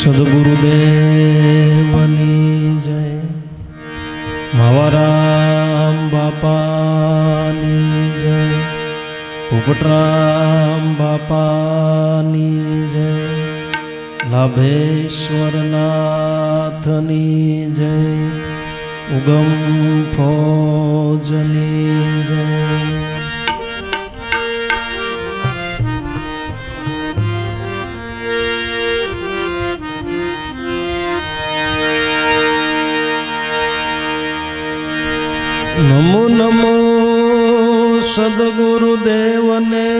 સદગુરુદેવની જય, માવારામ બાપાની જય, પોપટરામ બાપાની જય, લાભેશ્વરનાથની જય, ઉગમ ફોજની જય. નમો નમો સદગુરુદેવને,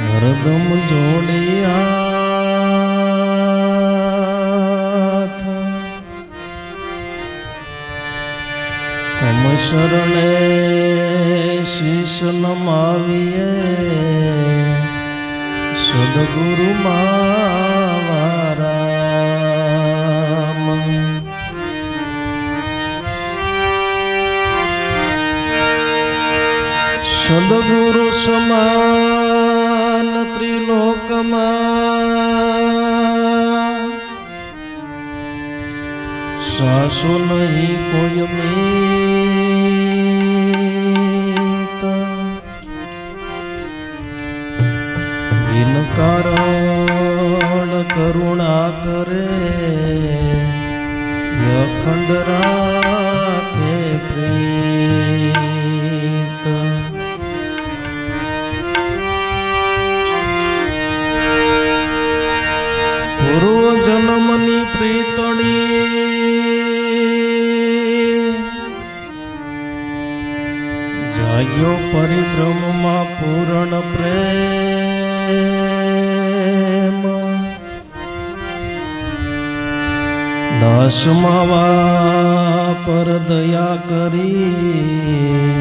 હરદમ જોડી હાથ, તમ શરણે શીશ નમાવીએ, સદગુરુ માવારા. સદગુરુ સમાન ત્રિલોકમાં સાસુ નહીં કોઈ મીત, બિન કારણ કરુણા કરે, અખંડ રાખે પ્રીત. પૂર્વ જન્મની પ્રીતણી જાગ્યો પરિભ્રમમાં પૂર્ણ પ્રેમ, દાસમાવા પર દયા કરી,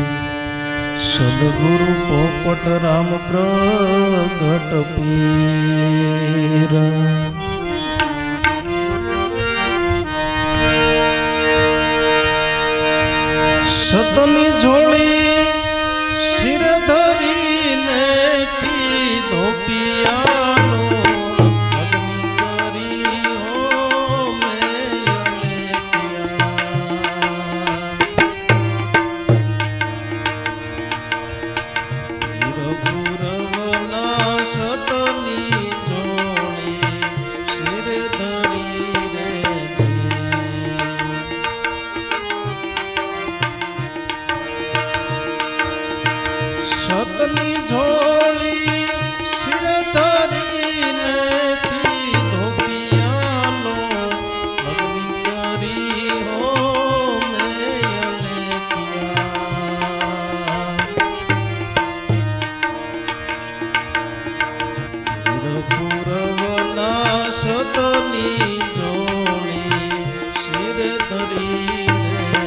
સદગુરુ પોપટ રામ પ્રગટ પીર. સતની જોડી શિર ધરીને પીધો પિયાનો, અગ્નિ કરી હો મેં પૂરવના સતની જોડી શિર ધરી રે. સતની ઝોળી શિર ધરીને પીધો પિયાનો, અગ્નિ કરી હો મેં પૂરવના સતની જોડી શિર ધરી રે.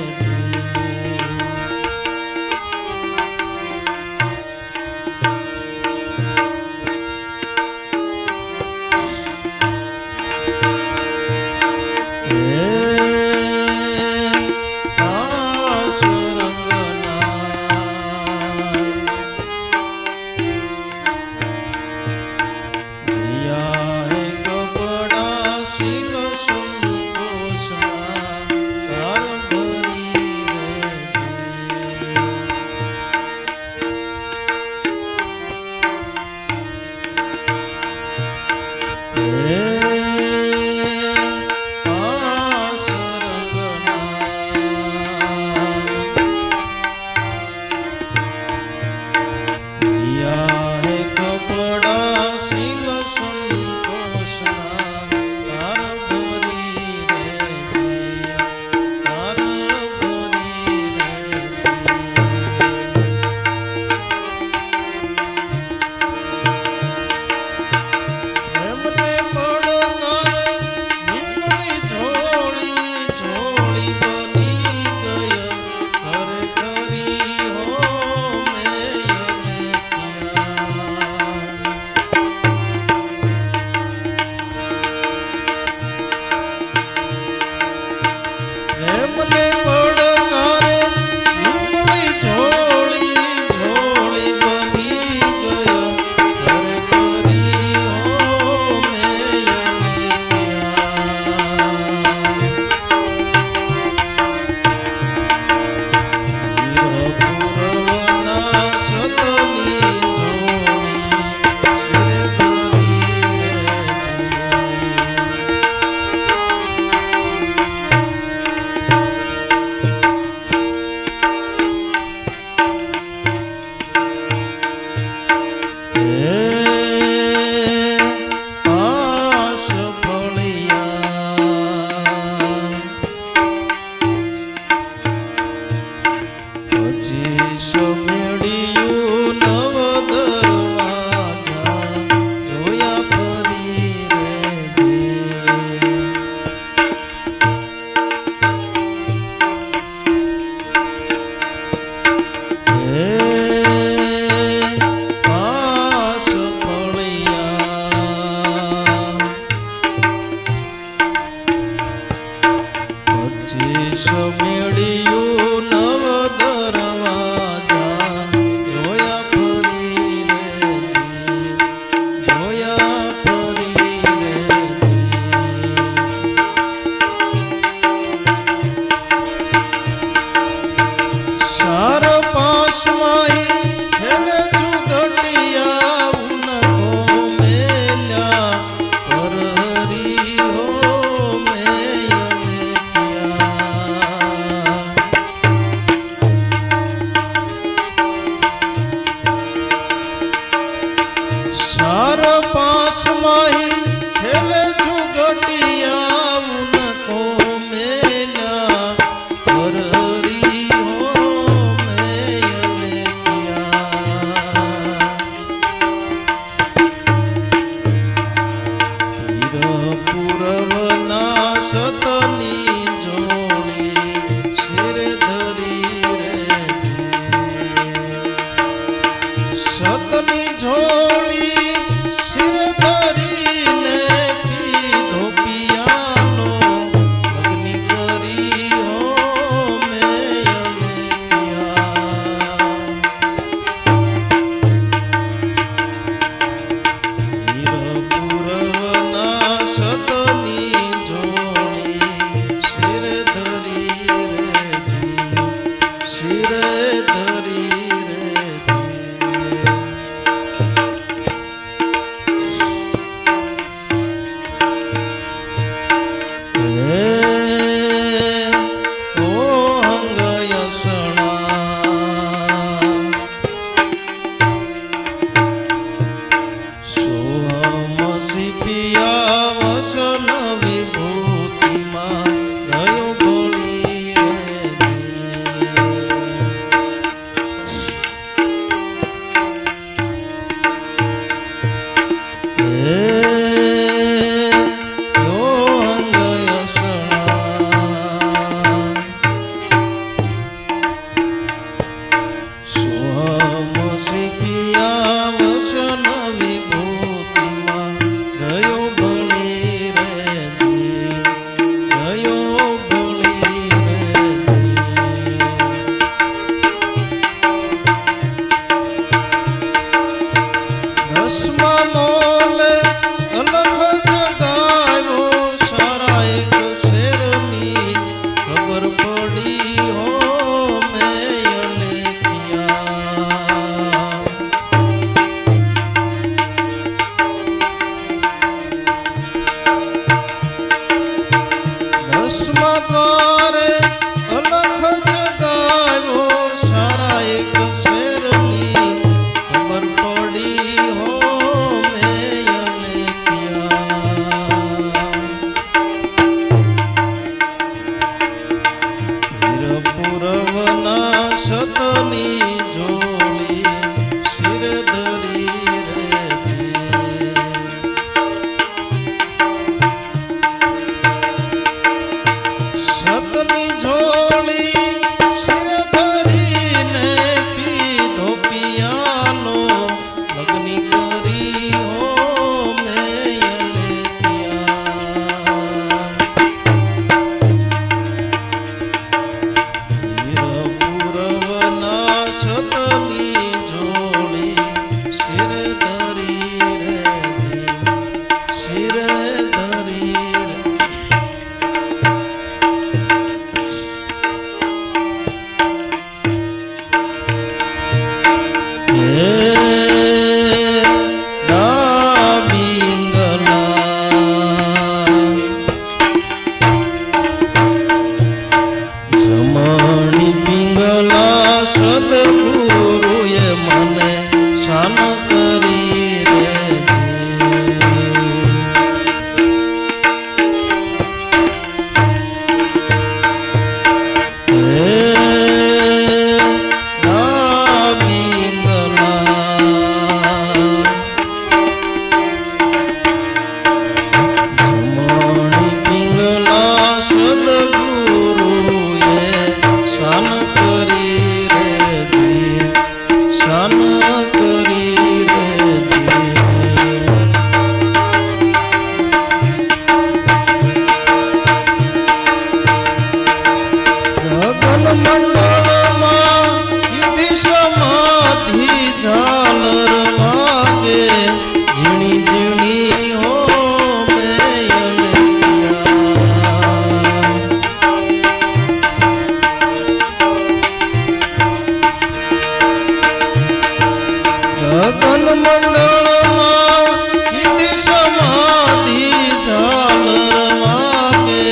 મંડળમાં કીધી સમાધિ ઝાલર વાગે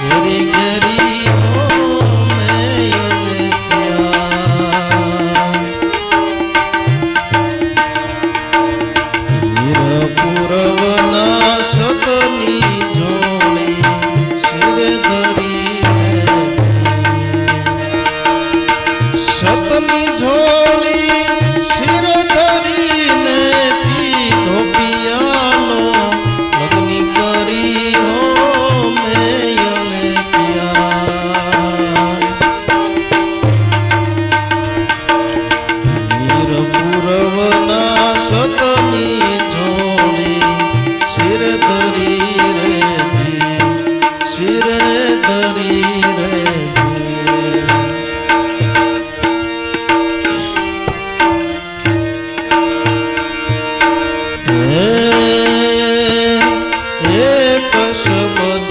ઘેરી ઘેરી પૂરવના સતની જોડી શિરે ધરી સતની જોડી શિર ધરીને પીધો પિયાલો લગ્ની કરી હો મેયલે પૂરવના સતની જોડી શિર ધરી રે શિર ધરી રે એક શબ્દ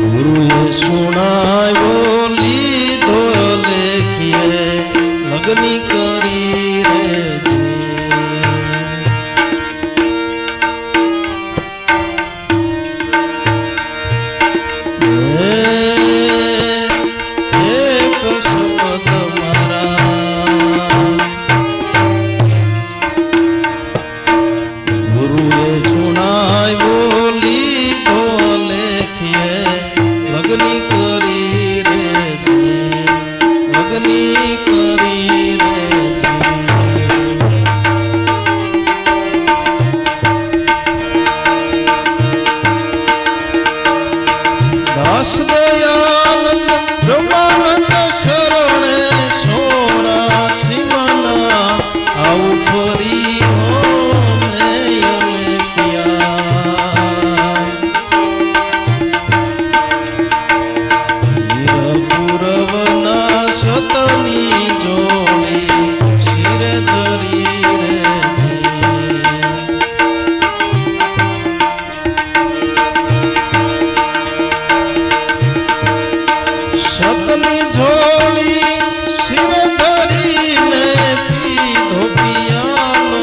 ગુરુએ સુણાવ્યો લીધો લેખીએ લગ્ની કરી રે એક શબ્દ ગુરુએ સુણાવ્યો લીધો લેખીએ લગ્ની કરી રે લગ્ની કરી રે દાસ દયાનંદ બ્રહ્માનંદ શરણે સોરા શિવના આવું ફરી હો મેયલે પૂરવના સતની જોડી શિર ધરી રે સતની જોડી શિર ધરીને પીધો પિયાલો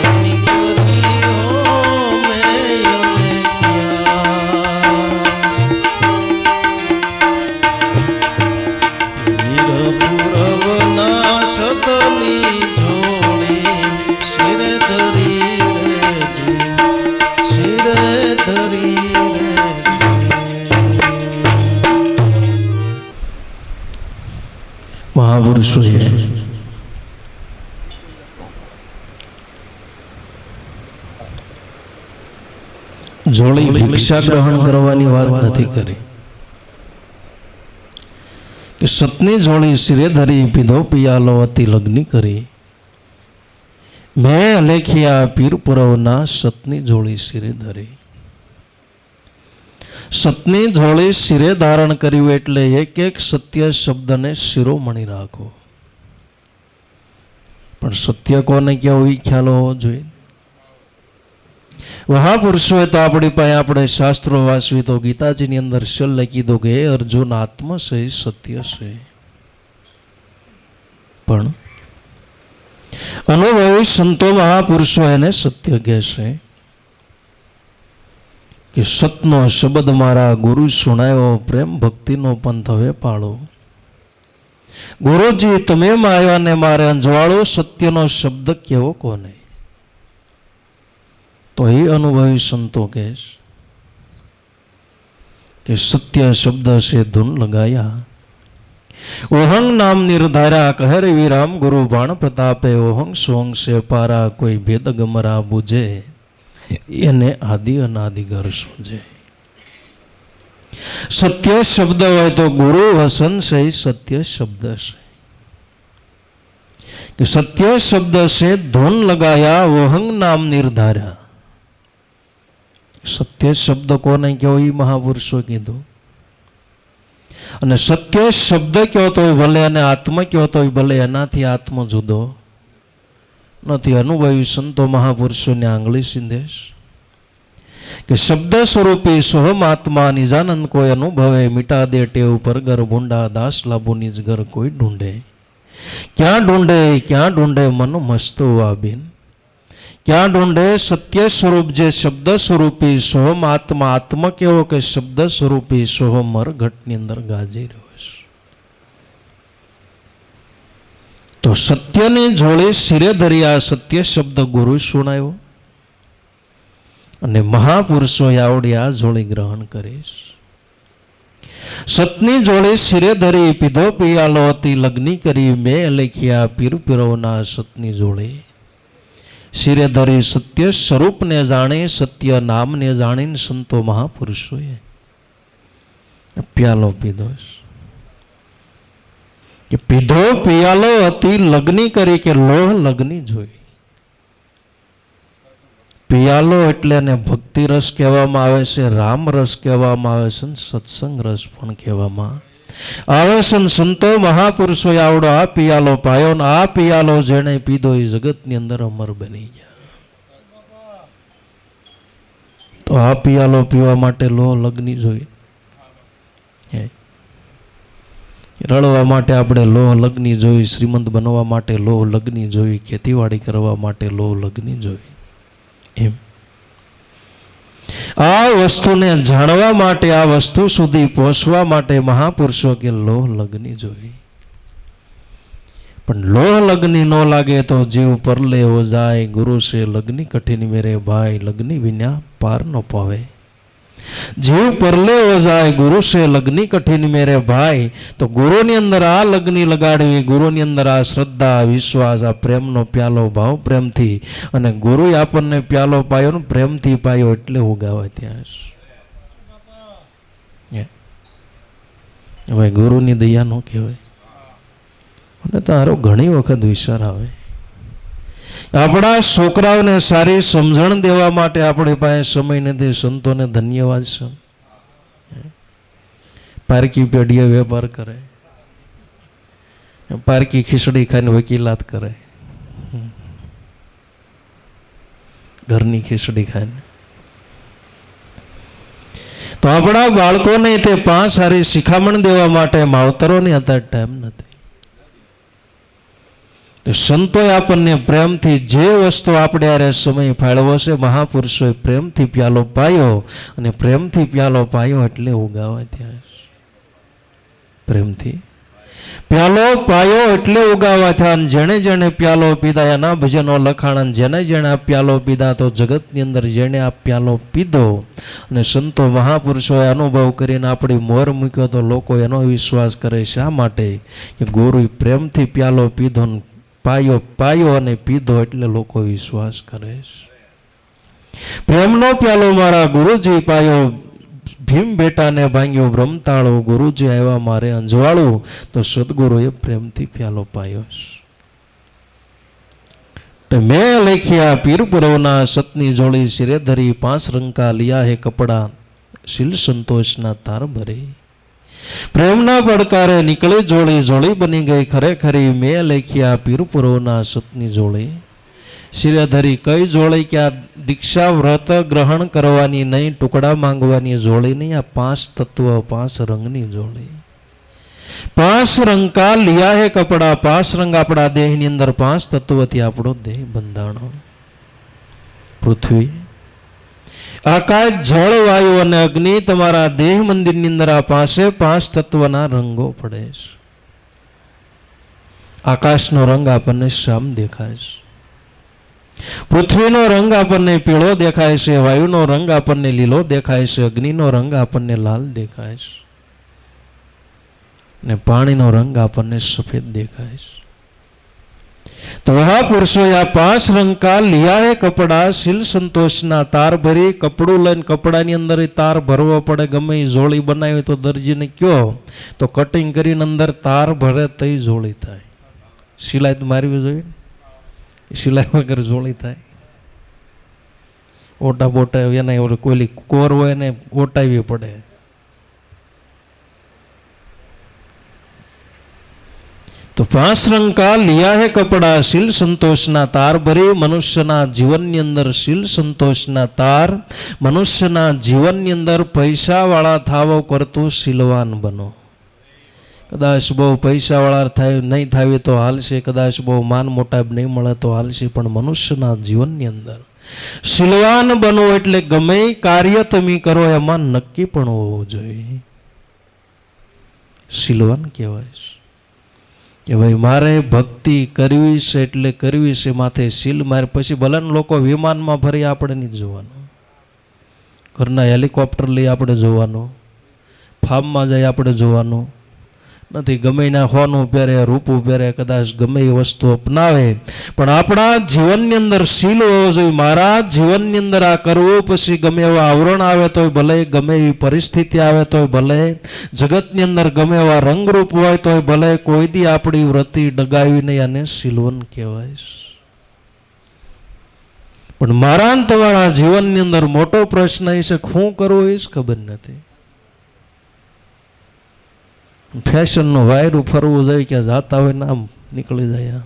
લગ્ની કરી હો મેયલે પૂરવના સતની જોડી શિર ધરી રે શિર ધરી રે મહાપુરુષોએ જોડી ભિક્ષા ગ્રહણ કરવાની વાત નથી કરી કે સતની જોડી શિરે ધરી પીધો પિયાલો અતિ લગ્ની કરી મેં અલેખિયા પીર પુરવના સતની જોડી શિરે ધરી સતની જોડી શિરે ધારણ કર્યું એટલે એક એક સત્ય શબ્દને શિરોમણી રાખો. પણ સત્ય કોને કહેવું એ ખ્યાલ હોવો જોઈએ. મહાપુરુષોએ તો આપણી પાસે આપણે શાસ્ત્રો વાંચવી તો ગીતાજીની અંદર છેલ્લે કીધું કે હે અર્જુન આત્મ છે સત્ય છે. પણ અનુભવી સંતો મહાપુરુષો એને સત્ય કહેશે કે સતનો શબ્દ મારા ગુરુ સુણાયો પ્રેમ ભક્તિનો પંથ હવે પાળો. ગુરુજી તમે માયાને મારે અંજવાળો સત્યનો શબ્દ કેવો કોને. તો એ અનુભવી સંતો કહેશ કે સત્ય શબ્દ છે ધૂન લગાયા ઓહંગ નામ નિર્ધાર્યા કહે વિરામ ગુરુ બાણ પ્રતાપે ઓહંગ સોંગ સે પારા કોઈ ભેદ ગમરા બુજે એને આદિ અનાદિ ઘર સૂજે. સત્ય શબ્દ હોય તો ગુરુ વસન છે સત્ય શબ્દ છે કે સત્ય શબ્દ છે ધૂન લગાયા ઓહંગ નામ નિર્ધાર્યા. સત્ય શબ્દ કોને કહો એ મહાપુરુષો કીધું. અને સત્ય શબ્દ કહો તો ભલે અને આત્મ કહો તો ભલે એનાથી આત્મ જુદો નથી. અનુભવી સંતો મહાપુરુષોને આંગળી સિંધેશ કે કે શબ્દ સ્વરૂપી સોહમ આત્મા નિજાનંદ કોઈ અનુભવે, મિટા દે ટેવ પરગર ભૂંડા, દાસ લાભુ નિજ ઘર કોઈ ઢૂંઢે. ક્યાં ઢૂંઢે મન મસ્તો આબીન, ક્યાં ઢૂંઢે સત્ય સ્વરૂપ જે શબ્દ સ્વરૂપી સોહમ આત્મા. આત્મા કેવો કે શબ્દ સ્વરૂપી સોહમ મરઘટની અંદર ગાજી રહ્યો છે. તો સત્યની જોડે શિરે ધરી આ સત્ય શબ્દ ગુરુ સુણાયો અને મહાપુરુષો આવડી આ જોડી ગ્રહણ કરીશ. સતની જોડે શિરે ધરી પીધો પિયાલો હતી લગ્ની કરી, મેં લખ્યા પીર પીરવના સતની જોડે શિરે ધરી. સત્ય સ્વરૂપને જાણે, સત્ય નામને જાણીને સંતો મહાપુરુષોએ પ્યાલો પીધો કે પીધો પિયાલો હતી લગ્ની કરી, કે લોહ લગ્ની જોઈ. પિયાલો એટલે એને ભક્તિ રસ કહેવામાં આવે છે, રામ રસ કહેવામાં આવે છે, સત્સંગ રસ પણ કહેવામાં આવે છે. સંતો મહાપુરુષો આવડો આ પિયાલો પાયો ને આ પિયાલો જેણે પીધો એ જગતની અંદર અમર બની ગયા. તો આ પિયાલો પીવા માટે લોહ લગ્ની જોઈ. રળવા માટે આપણે લોહ લગ્ની જોઈ, શ્રીમંત બનવા માટે લોહ લગ્ની જોઈ, ખેતીવાડી કરવા માટે લોહ લગ્ની જોઈ. એમ આ વસ્તુને જાણવા માટે, આ વસ્તુ સુધી પહોંચવા માટે મહાપુરુષો કે લોહ લગ્ની જોઈ. પણ લોહ લગ્ની ન લાગે તો જીવ પરલે હો જાય, ગુરુ છે લગ્ની કઠિન મેરે ભાઈ, લગ્ની વિના પાર ન પાવે. જીવ પરલે હો જાય, ગુરુ છે લગ્ની કઠિન મેરે ભાઈ. તો ગુરુની અંદર આ લગ્ની લગાડવી, ગુરુની અંદર આ શ્રદ્ધા, વિશ્વાસ, આ પ્રેમનો પ્યાલો ભાવ પ્રેમથી, અને ગુરુએ આપણને પ્યાલો પાયો ને પ્રેમથી પાયો એટલે ઉગાવે ત્યાં. હવે ગુરુની દયા ન કહેવાય. અને તારો ઘણી વખત વિચાર આવે, આપણા છોકરાઓને સારી સમજણ દેવા માટે આપણી પાસે સમય નથી. સંતોને ધન્યવાદ છે. પારકી પેઢીએ વેપાર કરે, પારકી ખીચડી ખાઈને વકીલાત કરે, ઘરની ખીચડી ખાઈને. તો આપણા બાળકોને તે પાંચ સારી શિખામણ દેવા માટે માવતરોને અત્યારે ટાઈમ નથી. સંતોએ આપણને પ્રેમથી જે વસ્તુ આપણે યારે સમય ફાળવો છે, મહાપુરુષોએ પ્રેમથી પ્યાલો પાયો, અને પ્રેમથી પ્યાલો પાયો એટલે ઉગાવા ત્યાં. પ્રેમથી પ્યાલો પાયો એટલે ઉગાવા થયા. જેણે જેણે પ્યાલો પીધા એના ભજનો લખાણ, જેને જેણે આ પ્યાલો પીધા તો જગતની અંદર જેણે આ પ્યાલો પીધો અને સંતો મહાપુરુષોએ અનુભવ કરીને આપણી મોર મૂક્યો તો લોકો એનો વિશ્વાસ કરે. શા માટે? કે ગુરુએ પ્રેમથી પ્યાલો પીધો, પાયો અને પીધો એટલે લોકો વિશ્વાસ કરે. પ્રેમનો પ્યાલો મારા ગુરુજી પાયો, ભીમ બેટાને ભાંગ્યો બ્રહ્મતાળો, ગુરુજી આવ્યા મારે અંજવાળું. તો સદગુરુએ પ્રેમથી પ્યાલો પાયો. મેં લખ્યા પીર પુરવના સતની જોડી, શિરે ધરી પાંચ રંકા લિયા હે કપડા, શીલ સંતોષના તાર ભરે. પ્રેમના પડકારે નીકળી જોડી, જોડી બની ગઈ ખરેખરી. મેં લખ્યા પીર પુરવના સતની જોડી, શિરે ધરી કઈ જોડી? કે આ દીક્ષા વ્રત ગ્રહણ કરવાની નહીં, ટુકડા માંગવાની જોડી નહીં, આ પાંચ તત્વ, પાંચ રંગની જોડી. પાંચ રંગ કા લિયા હે કપડા. પાંચ રંગ આપણા દેહની અંદર પાંચ તત્વથી આપણો દેહ બંધાણો. પૃથ્વી, આકાશ, જળ, વાયુ અને અગ્નિ. તમારા દેહ મંદિરની અંદર આ પાસે પાંચ તત્વના રંગો પડે છે. આકાશનો રંગ આપણને શ્યામ દેખાય છે, પૃથ્વીનો રંગ આપણને પીળો દેખાય છે, વાયુનો રંગ આપણને લીલો દેખાય છે, અગ્નિનો રંગ આપણને લાલ દેખાય છે, અને પાણીનો રંગ આપણને સફેદ દેખાય છે. તો મહાપુરુષોએ આ પાંચ રંગ કા લિયા હે કપડા, શીલ સંતોષના તાર ભરી. કપડું લઈને કપડાની અંદર તાર ભરવો પડે. ગમે એ જોડી બનાવી તો દરજીને કયો તો કટિંગ કરીને અંદર તાર ભરે તઈ જોડી થાય. સિલાઈ તો મારવી જોઈએ, સિલાઈ વગર જોડી થાય. ઓટા બોટા એના કોઈ કોર હોય એને ઓટાવી પડે. તો 5 રંગ કા લિયા હે કપડા, શીલ સંતોષના તાર ભરી. મનુષ્યના જીવનની અંદર શીલ સંતોષના તાર, મનુષ્યના જીવનની અંદર પૈસાવાળા થાવો કરતું શીલવાન બનો. કદાચ બહુ પૈસાવાળા થાય નહીં થાય તો હાલશે, કદાચ બહુ માન મોટાબ નહીં મળે તો હાલશે, પણ મનુષ્યના જીવનની અંદર શીલવાન બનો એટલે ગમે કાર્ય તમે કરો એમાં નક્કી પણ હોવું જોઈએ. શીલવાન કહેવાય કે ભાઈ મારે ભક્તિ કરવી છે એટલે કરવી છે, માથે શીલ મારે. પછી ભલે લોકો વિમાનમાં ફરી આપણે નહીં જોવાનું, ઘરના હેલિકોપ્ટર લઈ આપણે જોવાનું, ફાર્મમાં જઈ આપણે જોવાનું નથી. ગમે એના હોનું પહેરે, રૂપું પહેરે, કદાચ ગમે એ વસ્તુ અપનાવે, પણ આપણા જીવનની અંદર શીલ હોવો જોઈએ. મારા જીવનની અંદર આ કરવું, પછી ગમે એવા આવરણ આવે તોય ભલે, ગમે એવી પરિસ્થિતિ આવે તોય ભલે, જગતની અંદર ગમે એવા રંગરૂપ હોય તોય ભલે, કોઈ દી આપણી વૃત્તિ ડગાવી નહીં, અને શીલવન કહેવાય. પણ મારા ને તમારા જીવનની અંદર મોટો પ્રશ્ન એ છે, શું કરવું એ જ ખબર નથી. ફેશનનું વાયરું ફરવું જાય કે જાતા હોય ને આમ નીકળી જાય.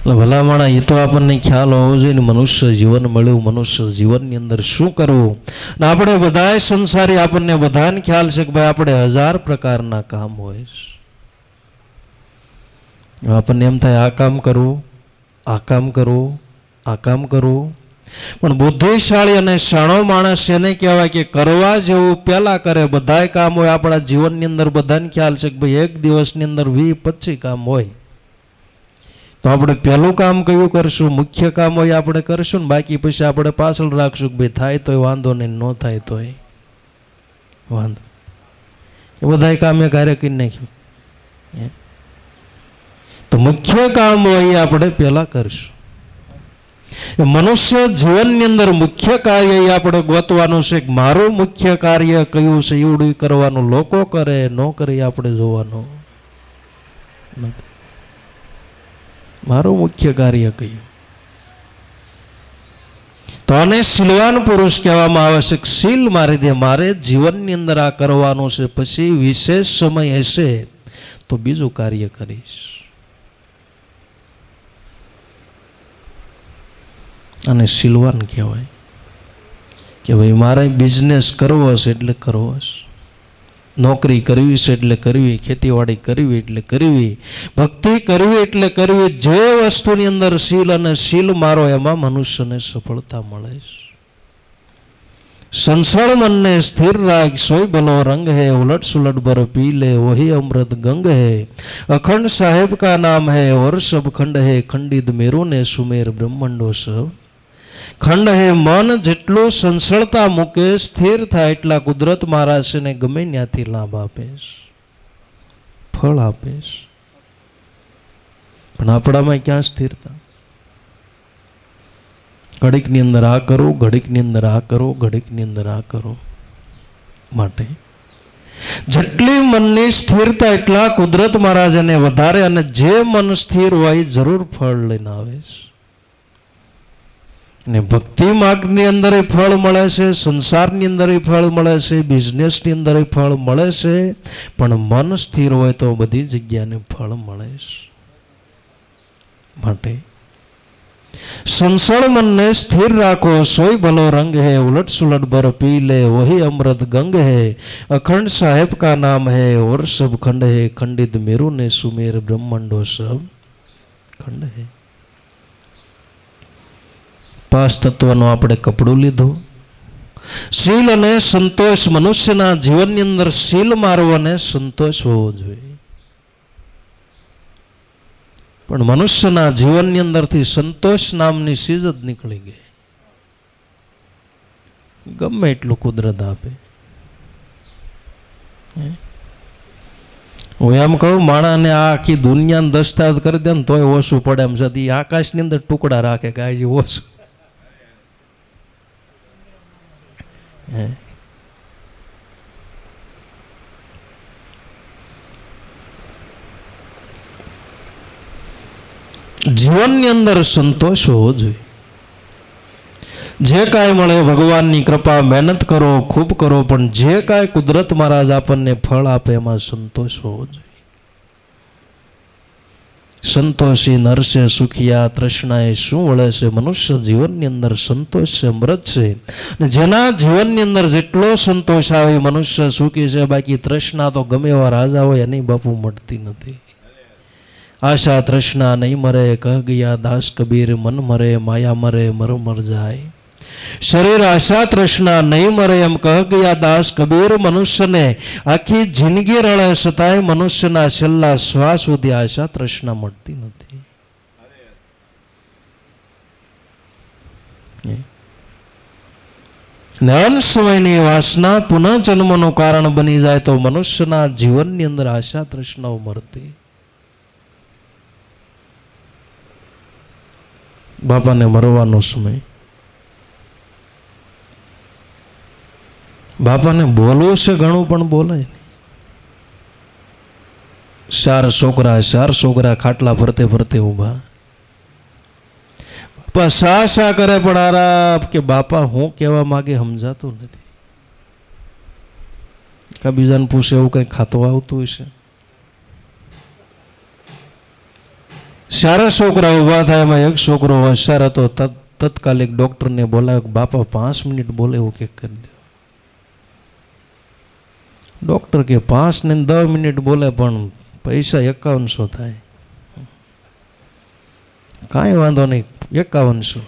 એટલે ભલામણા એ તો આપણને ખ્યાલ હોવો જોઈએ ને, મનુષ્ય જીવન મળ્યું, મનુષ્ય જીવનની અંદર શું કરવું. ને આપણે બધાય સંસારી, આપણને બધાને ખ્યાલ છે કે ભાઈ આપણે 1000 પ્રકારના કામ હોય. આપણને એમ થાય આ કામ કરવું, આ કામ કરવું, આ કામ કરવું. પણ બુદ્ધિશાળી અને શાણો માણસ એને કહેવાય કે કરવા જેવું પહેલા કરે. બધાય કામ હોય આપણા જીવનની અંદર, બધાને ખ્યાલ છે કે ભાઈ એક દિવસની અંદર 20-25 કામ હોય, તો આપણે પહેલું કામ કયું કરશું, મુખ્ય કામ હોય આપણે કરશું ને, બાકી પછી આપણે પાછળ રાખશું કે ભાઈ થાય તોય વાંધો નહીં, ન થાય તોય વાંધો. એ બધાય કામ એ કાર્ય કરી નાખ્યું. તો મુખ્ય કામ હોય એ આપણે પહેલા કરશું. મનુષ્ય જીવનની અંદર મુખ્ય કાર્ય એ આપણે ગોતવાનું છે કે મારું મુખ્ય કાર્ય કયું છે, એવડું કરવાનું. લોકો કરે ન કરે આપણે જોવાનું નથી. મારું મુખ્ય કાર્ય કયું. તો આને શીલવાન પુરુષ કહેવામાં આવે છે. શીલ મારી દે, મારે જીવનની અંદર આ કરવાનું છે, પછી વિશેષ સમય હશે તો બીજું કાર્ય કરીશ. અને શીલવાન કહેવાય કે ભાઈ મારે બિઝનેસ કરવો છે એટલે કરવો છે, નોકરી કરવી છે એટલે કરવી, ખેતીવાડી કરવી એટલે કરવી, ભક્તિ કરવી એટલે કરવી. જે વસ્તુની અંદર શીલ અને શીલ મારો, એમાં મનુષ્યને સફળતા મળે છે. સંસળ મનને સ્થિર રાખ, સોય ભલો રંગ હે, ઉલટ સુલટ बर पी ले वही अमृत गंग है. अखंड साहेब का नाम है और सब खंड है, खंडित मेरू ने सुमेर ब्रह्मंडो सब ખંડ હે. મન જેટલું સંસળતા મૂકે, સ્થિર થાય એટલા કુદરત મહારાજ ને ગમે ત્યાંથી લાભ આપેશ, ફળ આપેશ. પણ આપણામાં ક્યાં સ્થિરતા? ઘડીકની અંદર આ કરો, ઘડીકની અંદર આ કરો, ઘડીકની અંદર આ કરો. માટે જેટલી મનની સ્થિરતા એટલા કુદરત મહારાજને વધારે. અને જે મન સ્થિર હોય જરૂર ફળ લઈને આવે છે. ને ભક્તિ માર્ગની અંદર ફળ મળે છે, સંસારની અંદર ફળ મળે છે, બિઝનેસની અંદર ફળ મળે છે. પણ મન સ્થિર હોય તો બધી જગ્યાને ફળ મળે છે. માટે સંસળ મનને સ્થિર રાખો, સોય ભલો રંગ હે, उलट सुलट बर पी ले वही अमृत गंग है. अखंड साहेब का नाम है और सब खंड है, खंडित मेरू ने सुमेर ब्रह्मंडो सब खंड है. 5 તત્વનું આપણે કપડું લીધું. શીલ અને સંતોષ. મનુષ્યના જીવનની અંદર શીલ મારવો અને સંતોષ હોવો જોઈએ. પણ મનુષ્યના જીવનની અંદરથી સંતોષ નામની ચીજ જ નીકળી ગઈ. ગમે એટલું કુદરત આપે. હું એમ કહું, માણાને આ આખી દુનિયાને દસ્તાવેજ કરી દે ને તોય ઓછું પડે એમ છે. આકાશની અંદર ટુકડા રાખે કે આજે ઓછું. જીવનની અંદર સંતોષ હોવો જોઈએ. જે કાંઈ મળે ભગવાનની કૃપા, મહેનત કરો, ખૂબ કરો, પણ જે કાંઈ કુદરત મહારાજ આપણને ફળ આપે એમાં સંતોષ હોવો જોઈએ. સંતોષી નરસે સુખિયા, તૃષ્ણાએ શું વળે છે? મનુષ્ય જીવનની અંદર સંતોષ છે, અમૃત છે. અને જેના જીવનની અંદર જેટલો સંતોષ આવે મનુષ્ય સુખી છે. બાકી તૃષ્ણા તો ગમે એવા રાજા હોય એની બાપુ મળતી નથી. આશા તૃષ્ણા નહીં મરે, કહ ગયા દાસ કબીર, મન મરે માયા મરે મર મર જાય. શરીર આશા તૃષ્ણા નહીં મરે એમ કહ ગયા દાસ કબીર. મનુષ્યને આખી જિંદગી રળે છતાંય મનુષ્યના છેલ્લા શ્વાસ સુધી આશા તૃષ્ણા મળતી નથી. અંત સમયની વાસના પુનઃ જન્મનું કારણ બની જાય તો મનુષ્યના જીવનની અંદર આશા તૃષ્ણાઓ મળતી. બાપાને મરવાનો સમય, બાપાને બોલવું છે ઘણું પણ બોલાય નહીં. 4 છોકરા ખાટલા ફરતે ફરતે ઊભા. બાપા શા કરે પણ આરામ કે બાપા હું કહેવા માગે સમજાતું નથી. કા બીજાને પૂછે એવું કંઈ ખાતું આવતું હશે. 4 છોકરા ઊભા થાય, એમાં એક છોકરો હોશિયાર હતો. તત્કાલિક ડૉક્ટરને બોલાવ્યો, બાપા 5 મિનિટ બોલે એવું કે કરી દો. ડૉક્ટર કે 5 ને 10 મિનિટ બોલે પણ પૈસા 5100 થાય. કાંઈ વાંધો નહીં, 5100.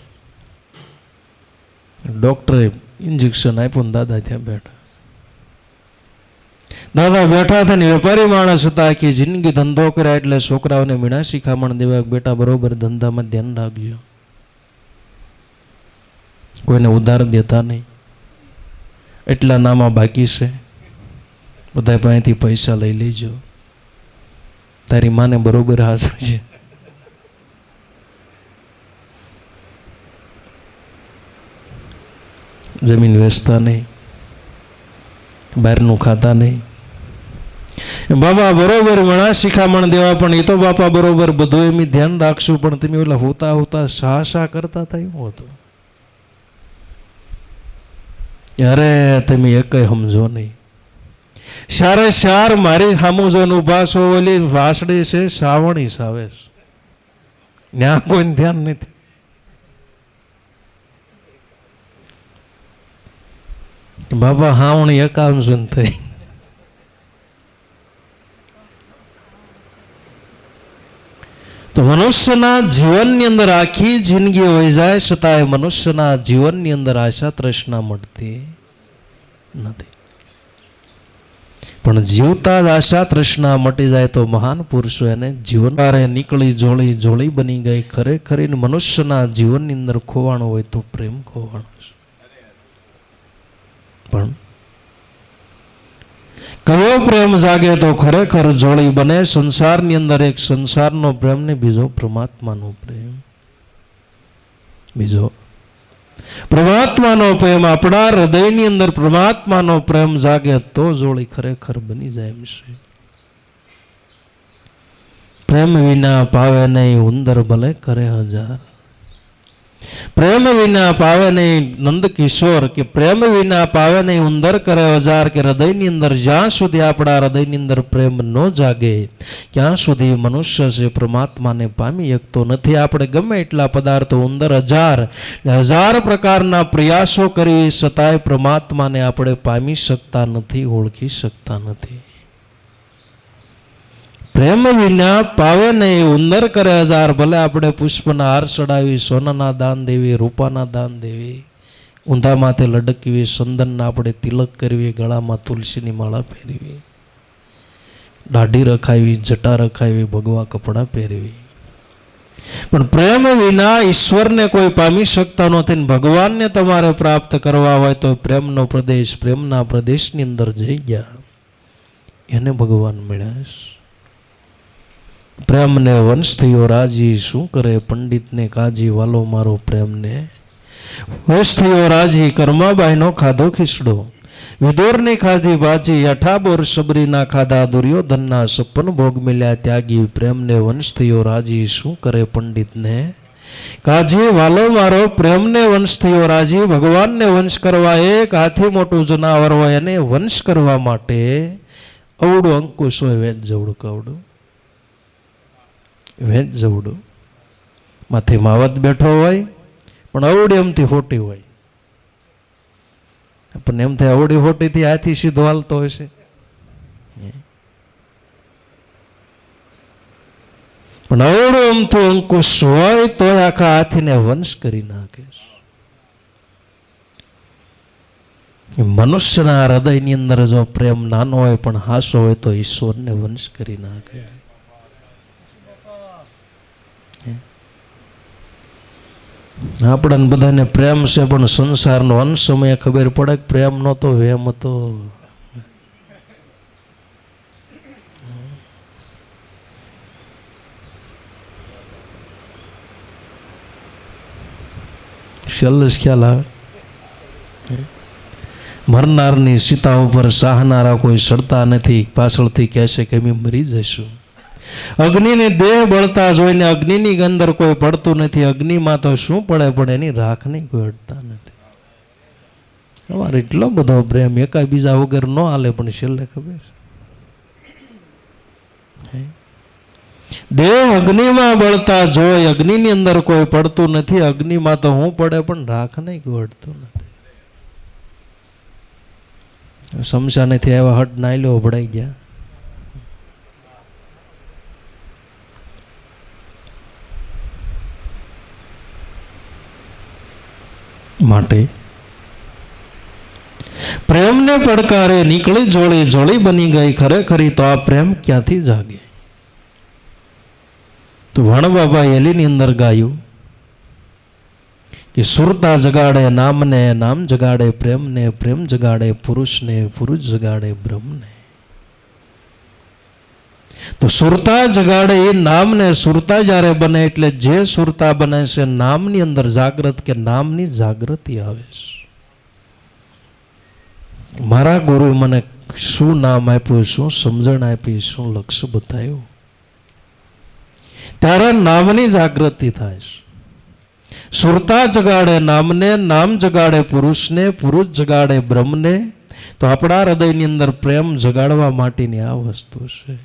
ડૉક્ટરે ઇન્જેક્શન આપ્યું ને દાદા ત્યાં બેઠા. દાદા બેઠા થઈને વેપારી માણસ હતા, આખી જિંદગી ધંધો કર્યા એટલે છોકરાઓને મીણા શિખામણ દેવા, બેટા બરોબર ધંધામાં ધ્યાન રાખજો, કોઈને ઉધાર દેતા નહીં, એટલા નામાં બાકી છે, બધા પાસેથી પૈસા લઈ લેજો, તારી માને બરોબર હાથ છે. જમીન વેચતા નહીં, બહારનું ખાતા નહીં. બાપા બરોબર વણા શિખામણ દેવા, પણ એ તો બાપા બરોબર બધું એમ ધ્યાન રાખશું, પણ તમે ઓલા હોતા હોતા શા કરતા હતા એવું હતું. અરે તમે એક સમજો નહીં. 4 મારી સામું જોઈને ઉભા છો, ઓલી વાસડી છે સાવણી સાવે છે, ત્યાં કોઈ ધ્યાન નથી. બાપા હાવણી 51 થઈ. તો મનુષ્યના જીવનની અંદર આખી જિંદગી હોય જાય છતાંય મનુષ્યના જીવનની અંદર આશા તૃષ્ણા મળતી નથી. પણ જીવતા જ આશા તૃષ્ણા મટી જાય તો મહાન પુરુષો એને જીવન નીકળી જોળી બની ગઈ. ખરેખર મનુષ્યના જીવનની અંદર ખોવાણો હોય તો પ્રેમ ખોવાણો છે. પણ કયો પ્રેમ જાગે તો ખરેખર જોડી બને. સંસારની અંદર એક સંસારનો પ્રેમ ને બીજો પરમાત્માનો પ્રેમ. બીજો પરમાત્માનો પ્રેમ, આપણા હૃદયની અંદર પરમાત્માનો પ્રેમ જાગે તો જોડી ખરેખર બની જાય એમ છે. પ્રેમ વિના પાવે નહીં ઉંદર ભલે કરે 1000. પ્રેમ વિના પાવે નહીં નંદ કિશોર કે પ્રેમ વિના પાવે નહીં ઉંદર કરે 1000. કે હૃદયની અંદર જ્યાં સુધી આપણા હૃદયની અંદર પ્રેમ ન જાગે ત્યાં સુધી મનુષ્ય છે પરમાત્માને પામી શકતો નથી. આપણે ગમે એટલા પદાર્થો ઉંદર 1000 પ્રકારના પ્રયાસો કરી છતાંય પરમાત્માને આપણે પામી શકતા નથી, ઓળખી શકતા નથી. પ્રેમ વિના પાવે નહીં ઉંદર કરે 1000. ભલે આપણે પુષ્પના હાર ચડાવી, સોનાના દાન દેવી, રૂપાના દાન દેવી, ઊંધા માથે લડકવી, સંદનના આપણે તિલક કરવી, ગળામાં તુલસીની માળા પહેરવી, દાઢી રખાવી, જટા રખાવી, ભગવા કપડાં પહેરવી, પણ પ્રેમ વિના ઈશ્વરને કોઈ પામી શકતા નથી. ભગવાનને તમારે પ્રાપ્ત કરવા હોય તો પ્રેમનો પ્રદેશ, પ્રેમના પ્રદેશની અંદર જઈ ગયા એને ભગવાન મળ્યા. પ્રેમને વંશ થયો રાજી, શું કરે પંડિતને કાજી, વાલો મારો પ્રેમને વંશ થયો રાજી. કર્માબાઈનો ખાધો ખીચડો, વિદુરની ખાધી ભાજી, 8 બોર સબરીના ખાધા, દુર્યોધનના 56 ભોગ મિલ્યા ત્યાગી. પ્રેમને વંશ થયો રાજી, શું કરે પંડિતને કાજી વાલો મારો પ્રેમને વંશ થયો રાજી, ભગવાનને વંશ કરવા એક હાથી મોટું જનાવર હોય એને વંશ કરવા માટે અવડું અંકુશ હોય, વેચ જવડું કવડું, વેચ જવડું માથે માવત બેઠો હોય પણ અવડી એમથી હોટી હોય. પણ એમ થાય અવડી હોટીથી હાથી સીધો હાલતો હશે. પણ અવડું અમથું અંકુશ હોય તો આખા હાથીને વંશ કરી નાખે. મનુષ્યના હૃદયની અંદર જો પ્રેમ નાનો હોય પણ હાસો હોય તો ઈશ્વરને વંશ કરી નાખે. આપણને બધાને પ્રેમ છે પણ સંસારનો અંત સમયે ખબર પડે કે પ્રેમ નહોતો, વેમ હતો. સેલ્સ ખ્યાલ આવે. મરનારની સીતા ઉપર સાહનારા કોઈ સડતા નથી, પાછળથી કહેશે કે અમે મરી જઈશું. અગ્નિની દેહ બળતા જોઈને અગ્નિની અંદર કોઈ પડતું નથી. અગ્નિમાં તો શું પડે પણ એની રાખની કોઈ અડતા નથી. અમારે એટલો બધો પ્રેમ એકાબીજા વગર ન હાલે પણ છેલ્લે ખબર દેહ અગ્નિમાં બળતા જોઈ અગ્નિની અંદર કોઈ પડતું નથી. અગ્નિમાં તો હું પડે પણ રાખ નહીં કોઈ અડતું નથી. શમશાનેથી આવ્યા હટ નાયલો ભળાઈ ગયા. માટે પ્રેમને પડકારે નીકળી જોડી, જોડી બની ગઈ ખરેખરી તો આ પ્રેમ ક્યાંથી જાગે. તો વણબાબા એલીની અંદર ગાયું કે સુરતા જગાડે નામને, નામ જગાડે પ્રેમને, પ્રેમ જગાડે પુરુષને, પુરુષ જગાડે બ્રહ્મને. તો સુરતા જગાડે એ નામને. સુરતા જ્યારે બને એટલે જે સુરતા બને છે નામની અંદર જાગૃત કે નામની જાગૃતિ આવે છે. મારા ગુરુએ મને શું નામ આપ્યું, શું સમજણ આપી, શું લક્ષ્ય બતાવ્યું, ત્યારે નામની જાગૃતિ થાય છે. સુરતા જગાડે નામને, નામ જગાડે પુરુષને, પુરુષ જગાડે બ્રહ્મને. તો આપણા હૃદયની અંદર પ્રેમ જગાડવા માટેની આ વસ્તુ છે.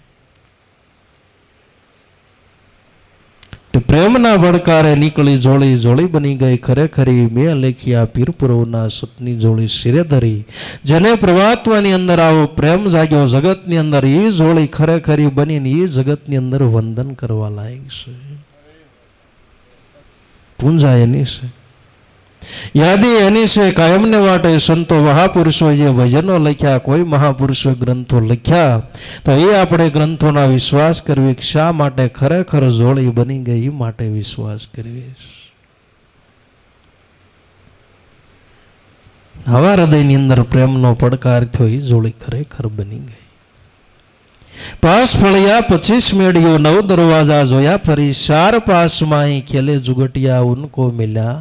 પ્રેમના વડકારે નીકળી જોડી, જોડી બની ગઈ ખરેખરી મેં લેખિયા પીરપુરવના સતની જોડી શિરે ધરી. જેને પ્રવાત્માની અંદર આવો પ્રેમ જાગ્યો જગતની અંદર, એ જોડી ખરેખરી બનીને એ જગતની અંદર વંદન કરવા લાયક છે. પૂંજા એની છે, યાદી એની છે. કાયમને માટે સંતો મહાપુરુષોએ જે ભજનો લખ્યા, કોઈ મહાપુરુષોએ ગ્રંથો લખ્યા, તો એ આપણે ગ્રંથોના વિશ્વાસ કરવી. શા માટે? ખરેખર જોડી બની ગઈ એ માટે વિશ્વાસ કરવી. આવા હૃદયની અંદર પ્રેમનો પડકાર થયો, એ જોડી ખરેખર બની ગઈ. પાસ ફળિયા 25 મેળ્યો, 9 દરવાજા જોયા ફરી. 4 પાસમાં ખેલે જુગટિયા ઉनको મિલ્યા.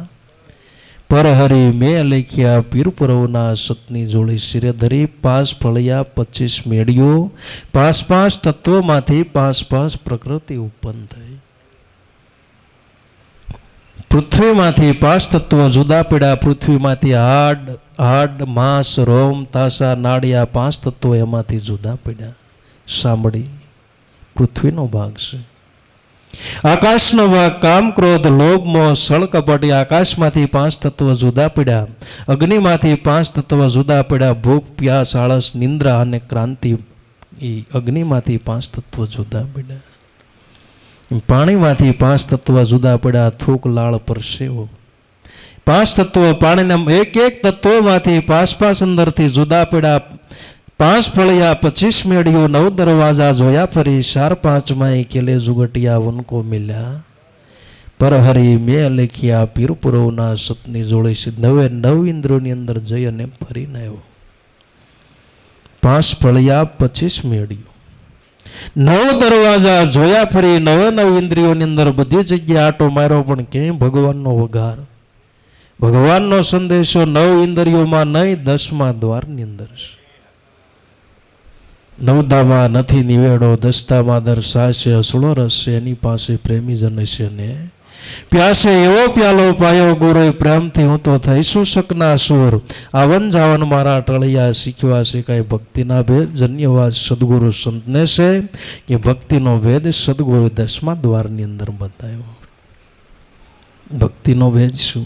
પર હરી મેં લેખ્યા પીરપુરવના સતની જોડી શિરે ધરી. 5 ફળિયા 25 મેળ્યો. 5 તત્વોમાંથી 5 પ્રકૃતિ ઉત્પન્ન થઈ. પૃથ્વીમાંથી 5 તત્વો જુદા પડ્યા. પૃથ્વીમાંથી હાડ, માંસ, રોમ, તાસા, નાડિયા 5 તત્વો એમાંથી જુદા પડ્યા. સાંભળી, પૃથ્વીનો ભાગ છે. આકાશનો ભાગ કામ, ક્રોધ, લોભ, મોહ, સળ, કપટ. આકાશમાંથી 5 તત્વ જુદા પડ્યા. અગ્નિમાંથી 5 તત્વ જુદા પડ્યા. ભૂખ, પ્યાસ, આળસ, નિંદ્રા અને ક્રાંતિ. એ અગ્નિમાંથી 5 તત્વ જુદા પડ્યા. પાણીમાંથી 5 તત્વ જુદા પડ્યા. થૂક, લાળ, પરસેવો. 5 તત્વો પાણીના એક તત્વોમાંથી 5 અંદરથી જુદા પડ્યા. 5 ફળિયા 25 મેળ્યો. 9 દરવાજા જોયા ફરી. 4 5 કેલે જુગટિયા ઉनको મિલ્યા. પર હરી મેં લેખ્યા પીરપુરવના સતની જોડી છે. 9 ઇન્દ્રિયોની અંદર જઈ અને ફરીને આવ્યો. 5 ફળિયા 25 મેળ્યો. 9 દરવાજા જોયા ફરી. 9 ઇન્દ્રિયોની અંદર બધી જગ્યાએ આટો માર્યો પણ ક્યાંય ભગવાનનો વઘાર, ભગવાનનો સંદેશો 9 ઇન્દ્રિયોમાં નહીં, 10મા દ્વારની અંદર છે. 9દામાં નથી નિવેડો, 10દામાં દર્શાશે અસળો રસ છે. એની પાસે પ્રેમીજન છે ને પ્યાસે એવો પ્યાલો પાયો ગુરુએ પ્રેમથી હું તો થઈશું શકના સુર આવન જાવન મારા ટળિયા શીખ્યા છે કાંઈ ભક્તિના ભેદ ધન્યવાદ સદગુરુ સંતને છે કે ભક્તિનો ભેદ સદગુરુ 10મા દ્વારની અંદર બતાવ્યો. ભક્તિનો ભેદ શું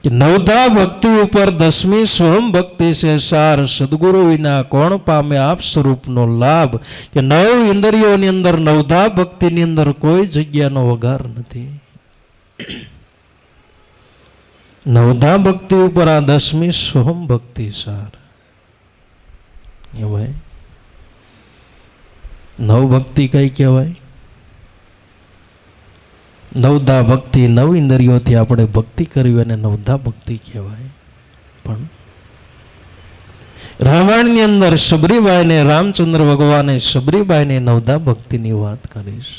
કે નવધા ભક્તિ ઉપર 10મી સ્વયં ભક્તિ છે સાર સદગુરુ વિના કોણ પામે આપ સ્વરૂપનો લાભ કે 9 ઇન્દ્રિયોની અંદર નવધા ભક્તિની અંદર કોઈ જગ્યાનો વઘાર નથી. નવધા ભક્તિ ઉપર આ 10મી સ્વયં ભક્તિ સાર કહેવાય. નવ ભક્તિ કઈ કહેવાય? નવધા ભક્તિ 9 ઇન્દ્રિયોથી આપણે ભક્તિ કરવી અને નવધા ભક્તિ કહેવાય. પણ રામાયણની અંદર સબરીબાઈને રામચંદ્ર ભગવાને સબરીબાઈને નવધા ભક્તિની વાત કરીશ.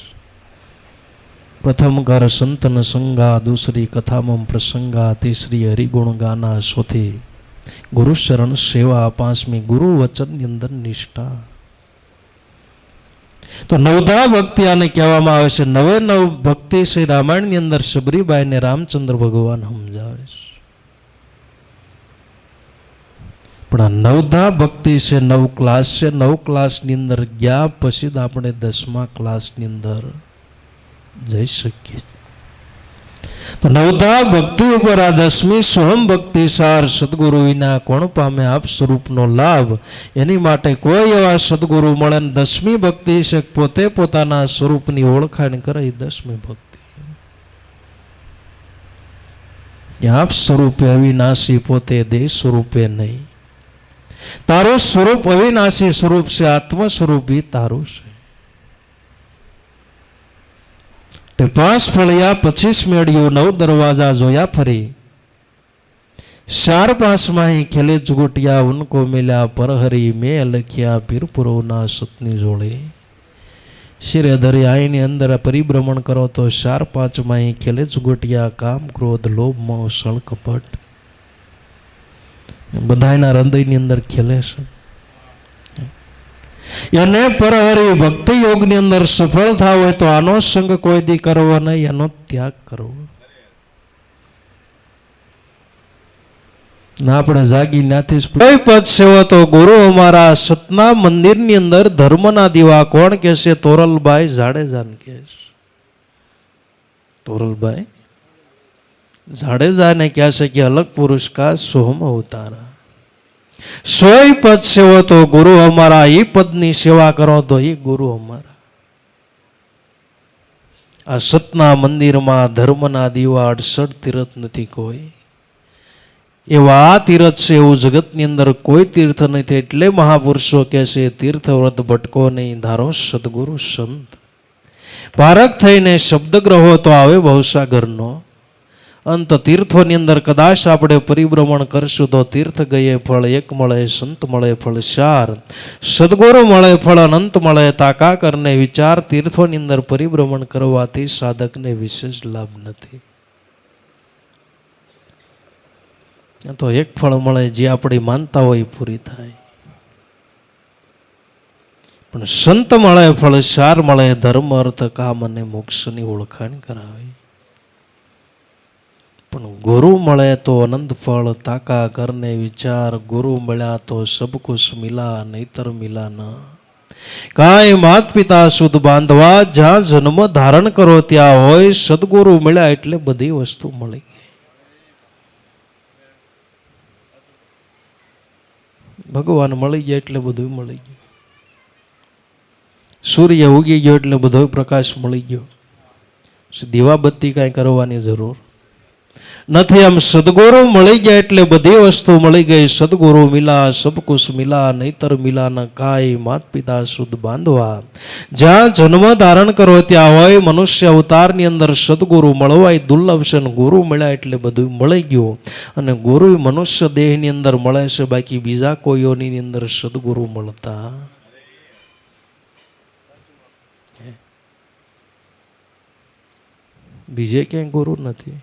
પ્રથમ કર સંતન સંગા, દૂસરી કથામમ પ્રસંગા, તીસરી હરિગુણ ગાના, ચોથી ગુરુ શરણ સેવા, 5મી ગુરુ વચનની અંદર નિષ્ઠા. તો નવધા ભક્તિ આને કહેવામાં આવે છે. 9 ભક્તિ છે રામાયણની અંદર સબરીબાઈને રામચંદ્ર ભગવાન સમજાવે છે. પણ આ નવધા ભક્તિ છે 9 ક્લાસ છે. 9 ક્લાસની અંદર ગયા પછી જ આપણે 10મા ક્લાસની અંદર જઈ શકીએ. તો નવધા ભક્તિ ઉપર આ 10મી સ્વયં ભક્તિ સાર સદગુરુ વિના કોણ પામે આપ સ્વરૂપનો લાભ. એની માટે કોઈ એવા સદગુરુ મળે ને 10મી ભક્તિ છે પોતે પોતાના સ્વરૂપની ઓળખાણ કરે એ 10મી ભક્તિ. આપ સ્વરૂપે અવિનાશી પોતે દેહ સ્વરૂપે નહીં. તારું સ્વરૂપ અવિનાશી સ્વરૂપ છે, આત્મ સ્વરૂપ એ તારું છે. 5 ફળિયા 25 મેળ્યું, 9 દરવાજા જોયા ફરી, 4 5 ખેલે જુગુટિયા ઉनको મિલ્યા પરહરી, મેં લખ્યા પીરપુરોના સતની જોડે. શિરે ધરી આઈની અંદર પરિભ્રમણ કરો તો 4 5 ખેલે જુગુટિયા કામ ક્રોધ લોભ મોહ સળ કપટ બધાના હૃદયની અંદર ખેલે છે. એને પરહરી ભક્તિ યોગની અંદર સફળ થાવ હોય તો આનો સંગ કોઈ દી કરવો નહીં, એનો ત્યાગ કરવો. ના આપણે જાગી નાથી કોઈ પદ સેવો તો ગુરુ અમારા સતના મંદિરની અંદર ધર્મના દીવા કોણ કે છે? તોરલભાઈ જાડેજાને કહે છે. તોરલભાઈ જાડેજાને કહે છે કે અલગ પુરુષ કા સોહમ અવતારા. 100 પદ સેવો તો ગુરુ અમારા, એ પદની સેવા કરો તો એ ગુરુ અમારા. આ સતના મંદિરમાં ધર્મના દીવા 68 તીર્થ નથી કોઈ. એવા આ તીર્થ છે, એવું જગતની અંદર કોઈ તીર્થ નથી. એટલે મહાપુરુષો કહે છે તીર્થ વ્રત ભટકો નહીં, ધારો સદગુરુ સંત. પારક થઈને શબ્દ ગ્રહો તો આવે ભવસાગરનો અંત. તીર્થોની અંદર કદાચ આપણે પરિભ્રમણ કરશું તો તીર્થ ગયે ફળ 1 મળે, સંત મળે ફળ 4, સદગુરુ મળે ફળ અનંત મળે. તાકા કરને વિચાર, તીર્થોની અંદર પરિભ્રમણ કરવાથી સાધકને વિશેષ લાભ નથી. તો 1 ફળ મળે, જે આપણી માનતા હોય પૂરી થાય. પણ સંત મળે ફળ 4 મળે, ધર્મ અર્થ કામ અને મોક્ષની ઓળખાણ કરાવે. પણ ગુરુ મળે તો અનંત ફળ. તાકા કરને વિચાર, ગુરુ મળ્યા તો સબ કુછ મિલા, નહીતર મિલા ના. કાંઈ માત પિતા સુધ બાંધવા, જ્યાં જન્મ ધારણ કરો ત્યાં હોય. સદગુરુ મળ્યા એટલે બધી વસ્તુ મળી ગઈ. ભગવાન મળી ગયા એટલે બધું મળી ગયું. સૂર્ય ઉગી ગયો એટલે બધો પ્રકાશ મળી ગયો. દીવાબત્તી કાંઈ કરવાની જરૂર નથી. આમ સદગુરુ મળી ગયા એટલે બધી વસ્તુ મળી ગઈ. સદગુરુ મિલા સબ કુછ મિલા, નહીતર મિલા ન કાંઈ માત પિતા સુધ બાંધવા. જ્યાં જન્મ ધારણ કરો ત્યાં હોય. મનુષ્ય અવતારની અંદર સદગુરુ મળવાય દુર્લભ છે. ગુરુ મળ્યા એટલે બધું મળી ગયું. અને ગુરુ મનુષ્ય દેહની અંદર મળે છે, બાકી બીજા કોઈઓની અંદર સદગુરુ મળતા બીજે ક્યાંય ગુરુ નથી.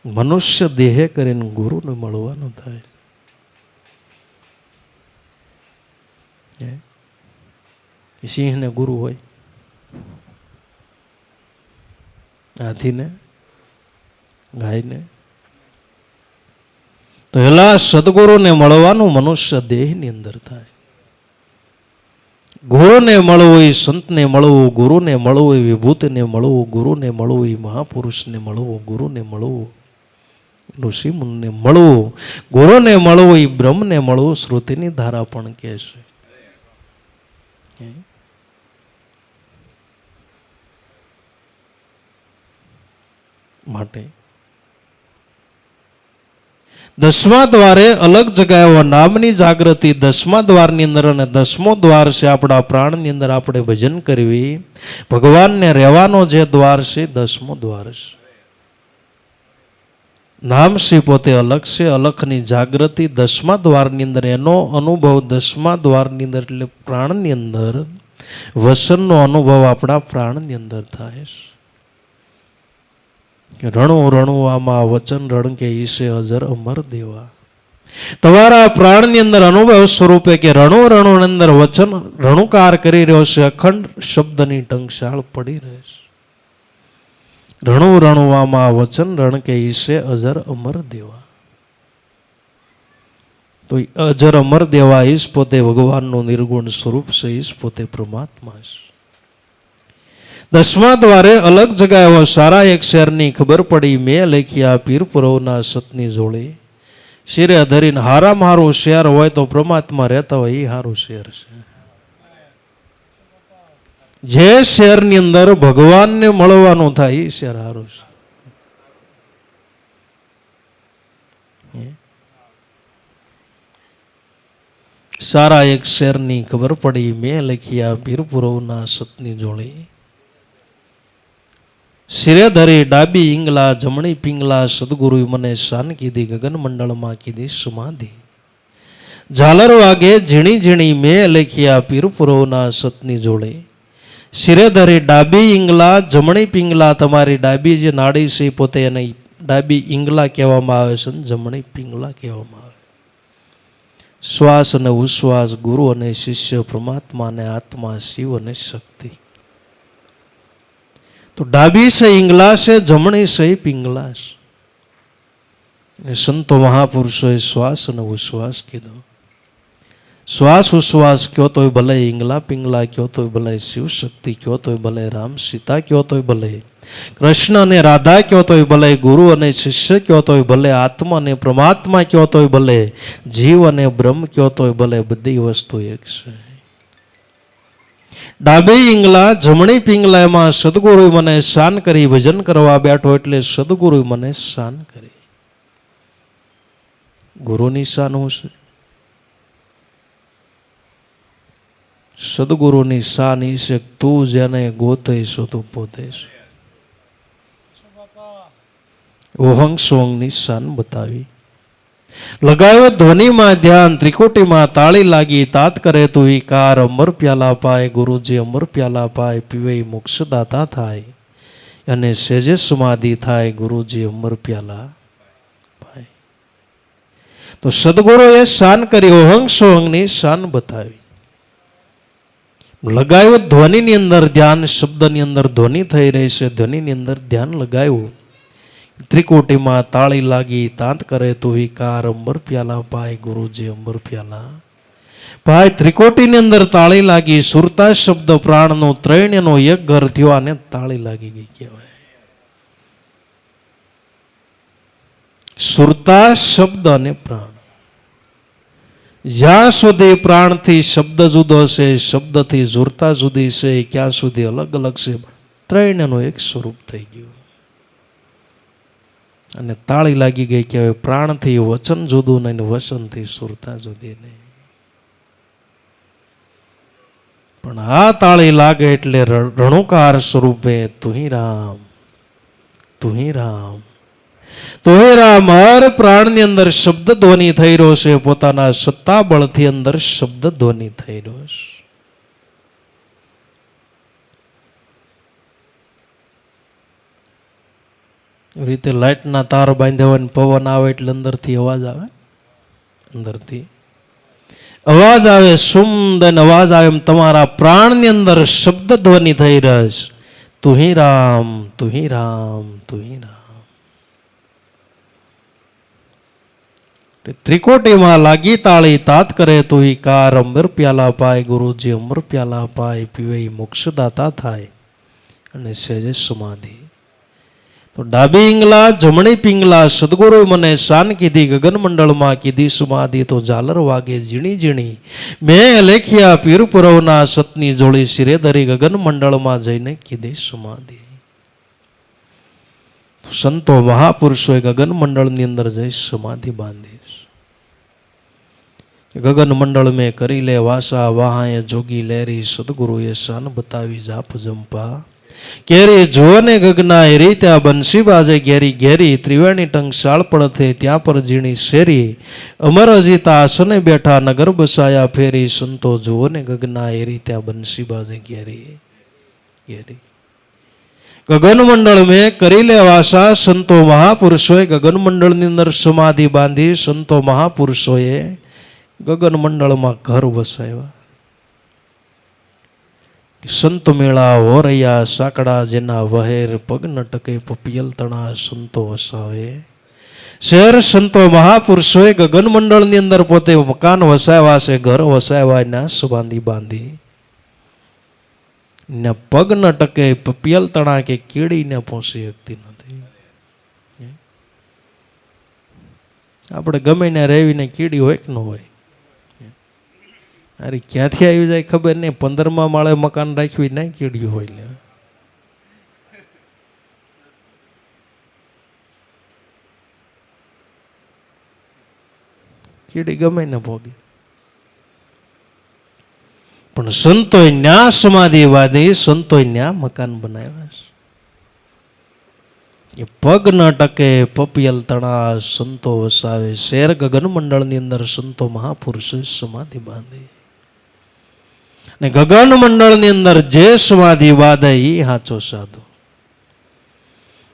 મનુષ્ય દેહે કરીને ગુરુને મળવાનું થાય. સિંહને ગુરુ હોય? હાથીને, ગાયને. તો એલા સદગુરુને મળવાનું મનુષ્ય દેહની અંદર થાય. ગુરુને મળવું એ સંતને મળવું, ગુરુને મળવું એ વિભૂતિને મળવું, ગુરુને મળવું એ મહાપુરુષને મળવું, ગુરુને મળવું ઋષિ મુનિને મળવું, ગુરુને મળવું એ બ્રહ્મને મળવું, શ્રુતિની ધારા પણ કહે છે. માટે દસમા દ્વારે અલગ જગાવો નામની જાગૃતિ દસમા દ્વારની અંદર, અને દસમો દ્વાર છે આપણા પ્રાણની અંદર આપણે ભજન કરવી, ભગવાનને રહેવાનો જે દ્વાર છે દસમો દ્વાર છે. નામ છે પોતે અલગ છે, અલખની જાગૃતિ દસમા દ્વારની અંદર, એનો અનુભવ દસમા દ્વારની અંદર, એટલે પ્રાણની અંદર વસનનો અનુભવ આપણા પ્રાણની અંદર થાય છે. રણું રણું આમાં વચન રણ કે ઈશે અજર અમર દેવા. તમારા પ્રાણની અંદર અનુભવ સ્વરૂપે કે રણું રણું અંદર વચન રણુકાર કરી રહ્યો છે, અખંડ શબ્દની ટંકશાળ પડી રહે છે. રણું રણુવામાં વચન રણ કે ઈશે અજર અમર દેવા. તો અજર અમર દેવા ઈશ પોતે ભગવાનનું નિર્ગુણ સ્વરૂપ છે, ઈશ પોતે પરમાત્મા છે. દસમા દ્વારે અલગ જગાવો સારા એક શેરની ખબર પડી, મેં લખ્યા પીર પુરવના સતની જોડે. શિરે ધરીને હારામાં હારું શેર હોય તો પરમાત્મા રહેતા હોય એ હારું શેર છે. જે શેરની અંદર ભગવાનને મળવાનું થાય એ શેર હારું છે. સારા એક શેરની ખબર પડી, મેં લખ્યા પીર પુરવના સતની જોડે. શિરે ધરી ડાબી ઈંગલા જમણી પિંગલા, સદગુરુએ મને શાન કીધી, ગગન મંડળમાં કીધી સમાધિ. ઝાલર વાગે ઝીણી ઝીણી મેં લખ્યા પીર પુરવના સતની જોડે. શિરે ધરી ડાબી ઈંગલા જમણી પિંગલા, તમારી ડાબી જે નાડી છે પોતે એને ડાબી ઈંગલા કહેવામાં આવે છે, જમણી પિંગલા કહેવામાં આવે. શ્વાસ અને ઉશ્વાસ, ગુરુ અને શિષ્ય, પરમાત્મા અને આત્મા, શિવ અને શક્તિ. તો ડાબી છે ઈંગલા છે, જમણી છે પિંગલા છે. સંતો મહાપુરુષોએ શ્વાસ અને ઉશ્વાસ કીધો. શ્વાસ ઉશ્વાસ કયો તોય ભલે, ઈંગલા પિંગલા કયો તોય ભલે, શિવ શક્તિ કયો તોય ભલે, રામ સીતા કયો તોય ભલે, કૃષ્ણ અને રાધા કયો તોય ભલે, ગુરુ અને શિષ્ય કયો તોય ભલે, આત્મા અને પરમાત્મા કયો તોય ભલે, જીવ અને બ્રહ્મ કયો તોય ભલે, બધી વસ્તુ એક છે. ડાબી ઈંગલા જમણી પિંગલા, એમાં સદગુરુએ મને શાન કરી. ભજન કરવા બેઠો એટલે સદગુરુએ મને શાન કરી. ગુરુની શાન હું છે? સદગુરુની શાન એ છે તું જેને ગોતે છો તું પોતે છે. ઓહંગ સોંગની શાન બતાવી. લગાવ્યો ધ્વનિમાં ધ્યાન, ત્રિકુટીમાં તાળી લાગી, તાત કરે તું ઈકાર, અમર પ્યાલા પાય ગુરુજી અમર પ્યાલા પાય, પીવે મોક્ષદાતા થાય, અને સેજે સમાધિ થાય, ગુરુજી અમર પ્યાલા પાય. તો સદગુરુએ શાન કરી, ઓહંગ સોંગની શાન બતાવી. લગાવ્યું ધ્વનિની અંદર ધ્યાન, શબ્દની અંદર ધ્વનિ થઈ રહી છે, ધ્વનિની અંદર ધ્યાન લગાવ્યું. ત્રિકોટીમાં તાળી લાગી, તાંત કરે તો વિકાર, અંબર પ્યાલા પાય ગુરુજી અંબર પ્યાલા પાય. ત્રિકોટીની અંદર તાળી લાગી, સુરતા શબ્દ પ્રાણનો ત્રણનો એક ઘર થયો, આને તાળી લાગી ગઈ કહેવાય. સુરતા શબ્દ અને પ્રાણ. જ્યાં સુધી પ્રાણથી શબ્દ જુદો છે, શબ્દથી સુરતા જુદી છે, ક્યાં સુધી અલગ અલગ છે, ત્રણનું એક સ્વરૂપ થઈ ગયું. અને તાળી લાગી ગઈ કહેવાય. પ્રાણથી વચન જુદું નહીં, વચનથી સુરતા જુદી નહીં. પણ આ તાળી લાગે એટલે રણુકાર સ્વરૂપે તુહી રામ, તુહી રામ, તુહી રામ. હર પ્રાણની અંદર શબ્દ ધ્વનિ થઈ રહ્યો છે, પોતાના સત્તા બળથી અંદર શબ્દ ધ્વનિ થઈ રહ્યો છે. એવી રીતે લાઇટના તાર બાંધ્યા હોય ને પવન આવે એટલે અંદરથી અવાજ આવે, અંદરથી અવાજ આવે, સુંદર અવાજ આવે. એમ તમારા પ્રાણની અંદર શબ્દ ધ્વનિ થઈ રહે છે. તું ही राम तू ही राम तू ही राम. ત્રિકોટીમાં લાગી તાળી તાત કરે તુહી કાર. અમર પ્યાલા પાય ગુરુજી અમર પ્યાલા પાય પીવે મોક્ષદાતા થાય અને સહેજે સમાધિ. તો ડાબી ઈંગલા જમણી પિંગલા સદગુરુ મને શાન કીધી. ગગન મંડળમાં કીધી સમાધિ. તો ઝાલર વાગે ઝીણી ઝીણી મેં લેખ્યા પીર પુરવના સતની જોડી શિરે ધરી. ગગન મંડળમાં જઈને કીધી સમાધિ. સંતો મહાપુરુષોએ ગગન મંડળની અંદર જઈ સમાધિ બાંધી. ગગન મંડળ મેં કરી લે વાસા વહાએ જોગી લેરી. સદગુરુએ શાન બતાવી જાપ જંપા કેરી. જોને ગગના હેરી ત્યાં બંસી બાજે ઘેરી ઘેરી. ત્રિવેણી ટંગ શાળ પડથે ત્યાં પર ઝીણી શેરી. અમર અજીતા આસને બેઠા નગર બસાયા ફેરી. સંતો જોને ગગના હેરી ત્યાં બંસી બાજે ઘેરી ઘેરી. ગગન મંડળ મેં કરી લે વાસા. સંતો મહાપુરુષોએ ગગન મંડળની અંદર સમાધિ બાંધી. સંતો મહાપુરુષોએ ગગન મંડળમાં ઘર વસાવ્યા. સંત મેળા હોરૈયા સાકડા જેના વહેર. પગ ન ટકે પપિયલ તણા સંતો વસાવે શહેર. સંતો મહાપુરુષોએ ગગન મંડળની અંદર પોતે મકાન વસાવ્યા છે, ઘર વસાવ્યા. ના સમાધિ બાંધી ને પગ ન ટકે પપિયલ તણા કે કીડીને પહોંચી શકતી નથી. આપણે ગમે ને રેવીને કીડી હોય કે ન હોય? અરે ક્યાંથી આવી જાય ખબર નહીં. 15મા માળે મકાન રાખવી ના કીડી હોય. લે કીડી ગમે ને ભોગે. પણ સંતોએ ન્યા સમાધિ બાંધી. સંતોએ ન્યા મકાન બનાવ્યા છે. પગ ન ટકે પપિયલ તણા સંતો વસાવે શેર. ગગન મંડળની અંદર સંતો મહાપુરુષોએ સમાધિ બાંધી. ને ગગન મંડળની અંદર જે સમાધિ બાંધે એ હાચો સાધુ.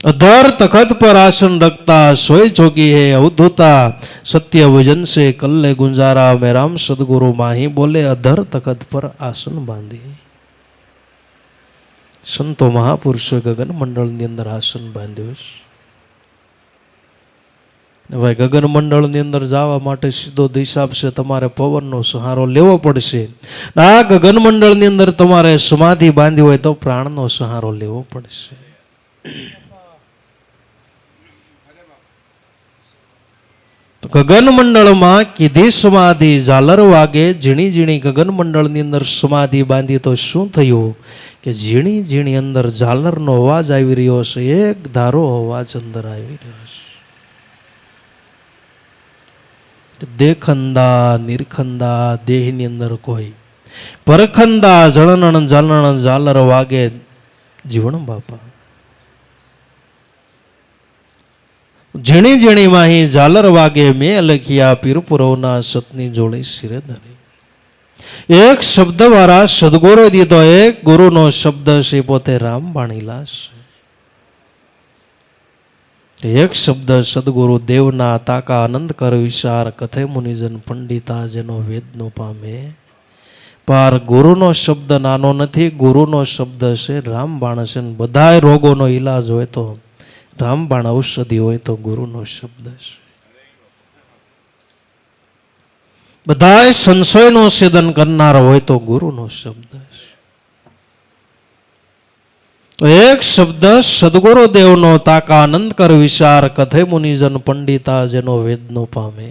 અધર તખત પર આસન રખતા સોય જોગી હે અવધૂતા. સત્ય ભજન સે કલ્લે ગુંજારા. મેં રામ સદગુરુ માહી બોલે. અધર તખત પર આસન બાંધી. સંતો મહાપુરુષોએ ગગન મંડળની અંદર આસન બાંધ્યું. ભાઈ ગગન મંડળની અંદર જવા માટે સીધો દિશાબ છે. તમારે પવનનો સહારો લેવો પડશે. આ ગગન મંડળની અંદર તમારે સમાધિ બાંધી હોય તો પ્રાણનો સહારો લેવો પડશે. ગગન મંડળમાં કીધી સમાધિ. ઝાલર વાગે ઝીણી ઝીણી. ગગન મંડળની અંદર સમાધિ બાંધી તો શું થયું કે ઝીણી ઝીણી અંદર ઝાલરનો અવાજ આવી રહ્યો છે. એક ધારો અવાજ અંદર આવી રહ્યો છે. દેખંદા નિરખંદા દેહની અંદર કોઈ પરખંદા. જળનણ ઝાલણ ઝાલર વાગે જીવણ બાપા. ઝીણી ઝીણી માહી ઝાલર વાગે મેં લખ્યા પીર પુરવના સતની જોડે શિરે ધરી. એક શબ્દ વાળા સદગુરુ દીધો. એક ગુરુનો શબ્દ છે પોતે રામ વાણીલા છે. એક શબ્દ સદગુરુ દેવના તાકા આનંદ કર વિચાર. કથે મુનિજન પંડિતા જેનો વેદનો પામે પાર. ગુરુનો શબ્દ નાનો નથી. ગુરુનો શબ્દ છે રામબાણ છે. બધાય રોગોનો ઈલાજ હોય તો રામબાણ ઔષધિ હોય તો ગુરુનો શબ્દ છે. બધાય સંશયનું છેદન કરનાર હોય તો ગુરુનો શબ્દ છે. એક શબ્દ સદગુરુ દેવનો તાકા આનંદ કર વિચાર. કથે મુનિજન પંડિતા જેનો વેદનો પામે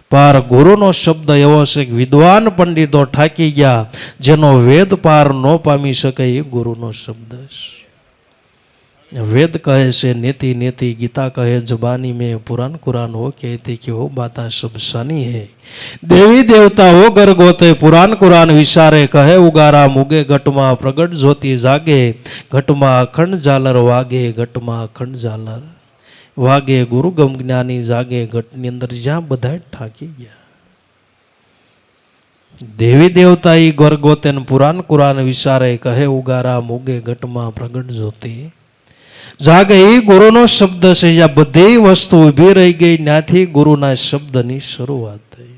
પાર. ગુરુનો શબ્દ એવો છે કે વિદ્વાન પંડિતો ઠાકી ગયા. જેનો વેદ પાર ન પામી શકે એ ગુરુનો શબ્દ છે. વેદ કહે છે નેતિ નેતિ. ગીતા કહે જબાની में. पुराण कुरान हो कहते कि वो बाता सब सानी है. देवी देवता वो घर गोते. पुराण कुरान विचारे कहे उगारा मुगे. घटमा प्रगट ज्योति जागे. घटमा अखंड झालर वागे. घटमा अखंड झालर वागे. गुरु गम ज्ञानी जागे. घटनी अंदर ज्યાં બધા ઠાકી ગયા. દેવી દેવતા ઈ ઘર ગોતે. પુરાણ કુરાન વિચારે કહે ઉગારા મુગે. ઘટમાં પ્રગટ જ્યોતિ જાગે. એ ગુરુનો શબ્દ છે. જ્યાં બધી વસ્તુ ઊભી રહી ગઈ ત્યાંથી ગુરુના શબ્દની શરૂઆત થઈ.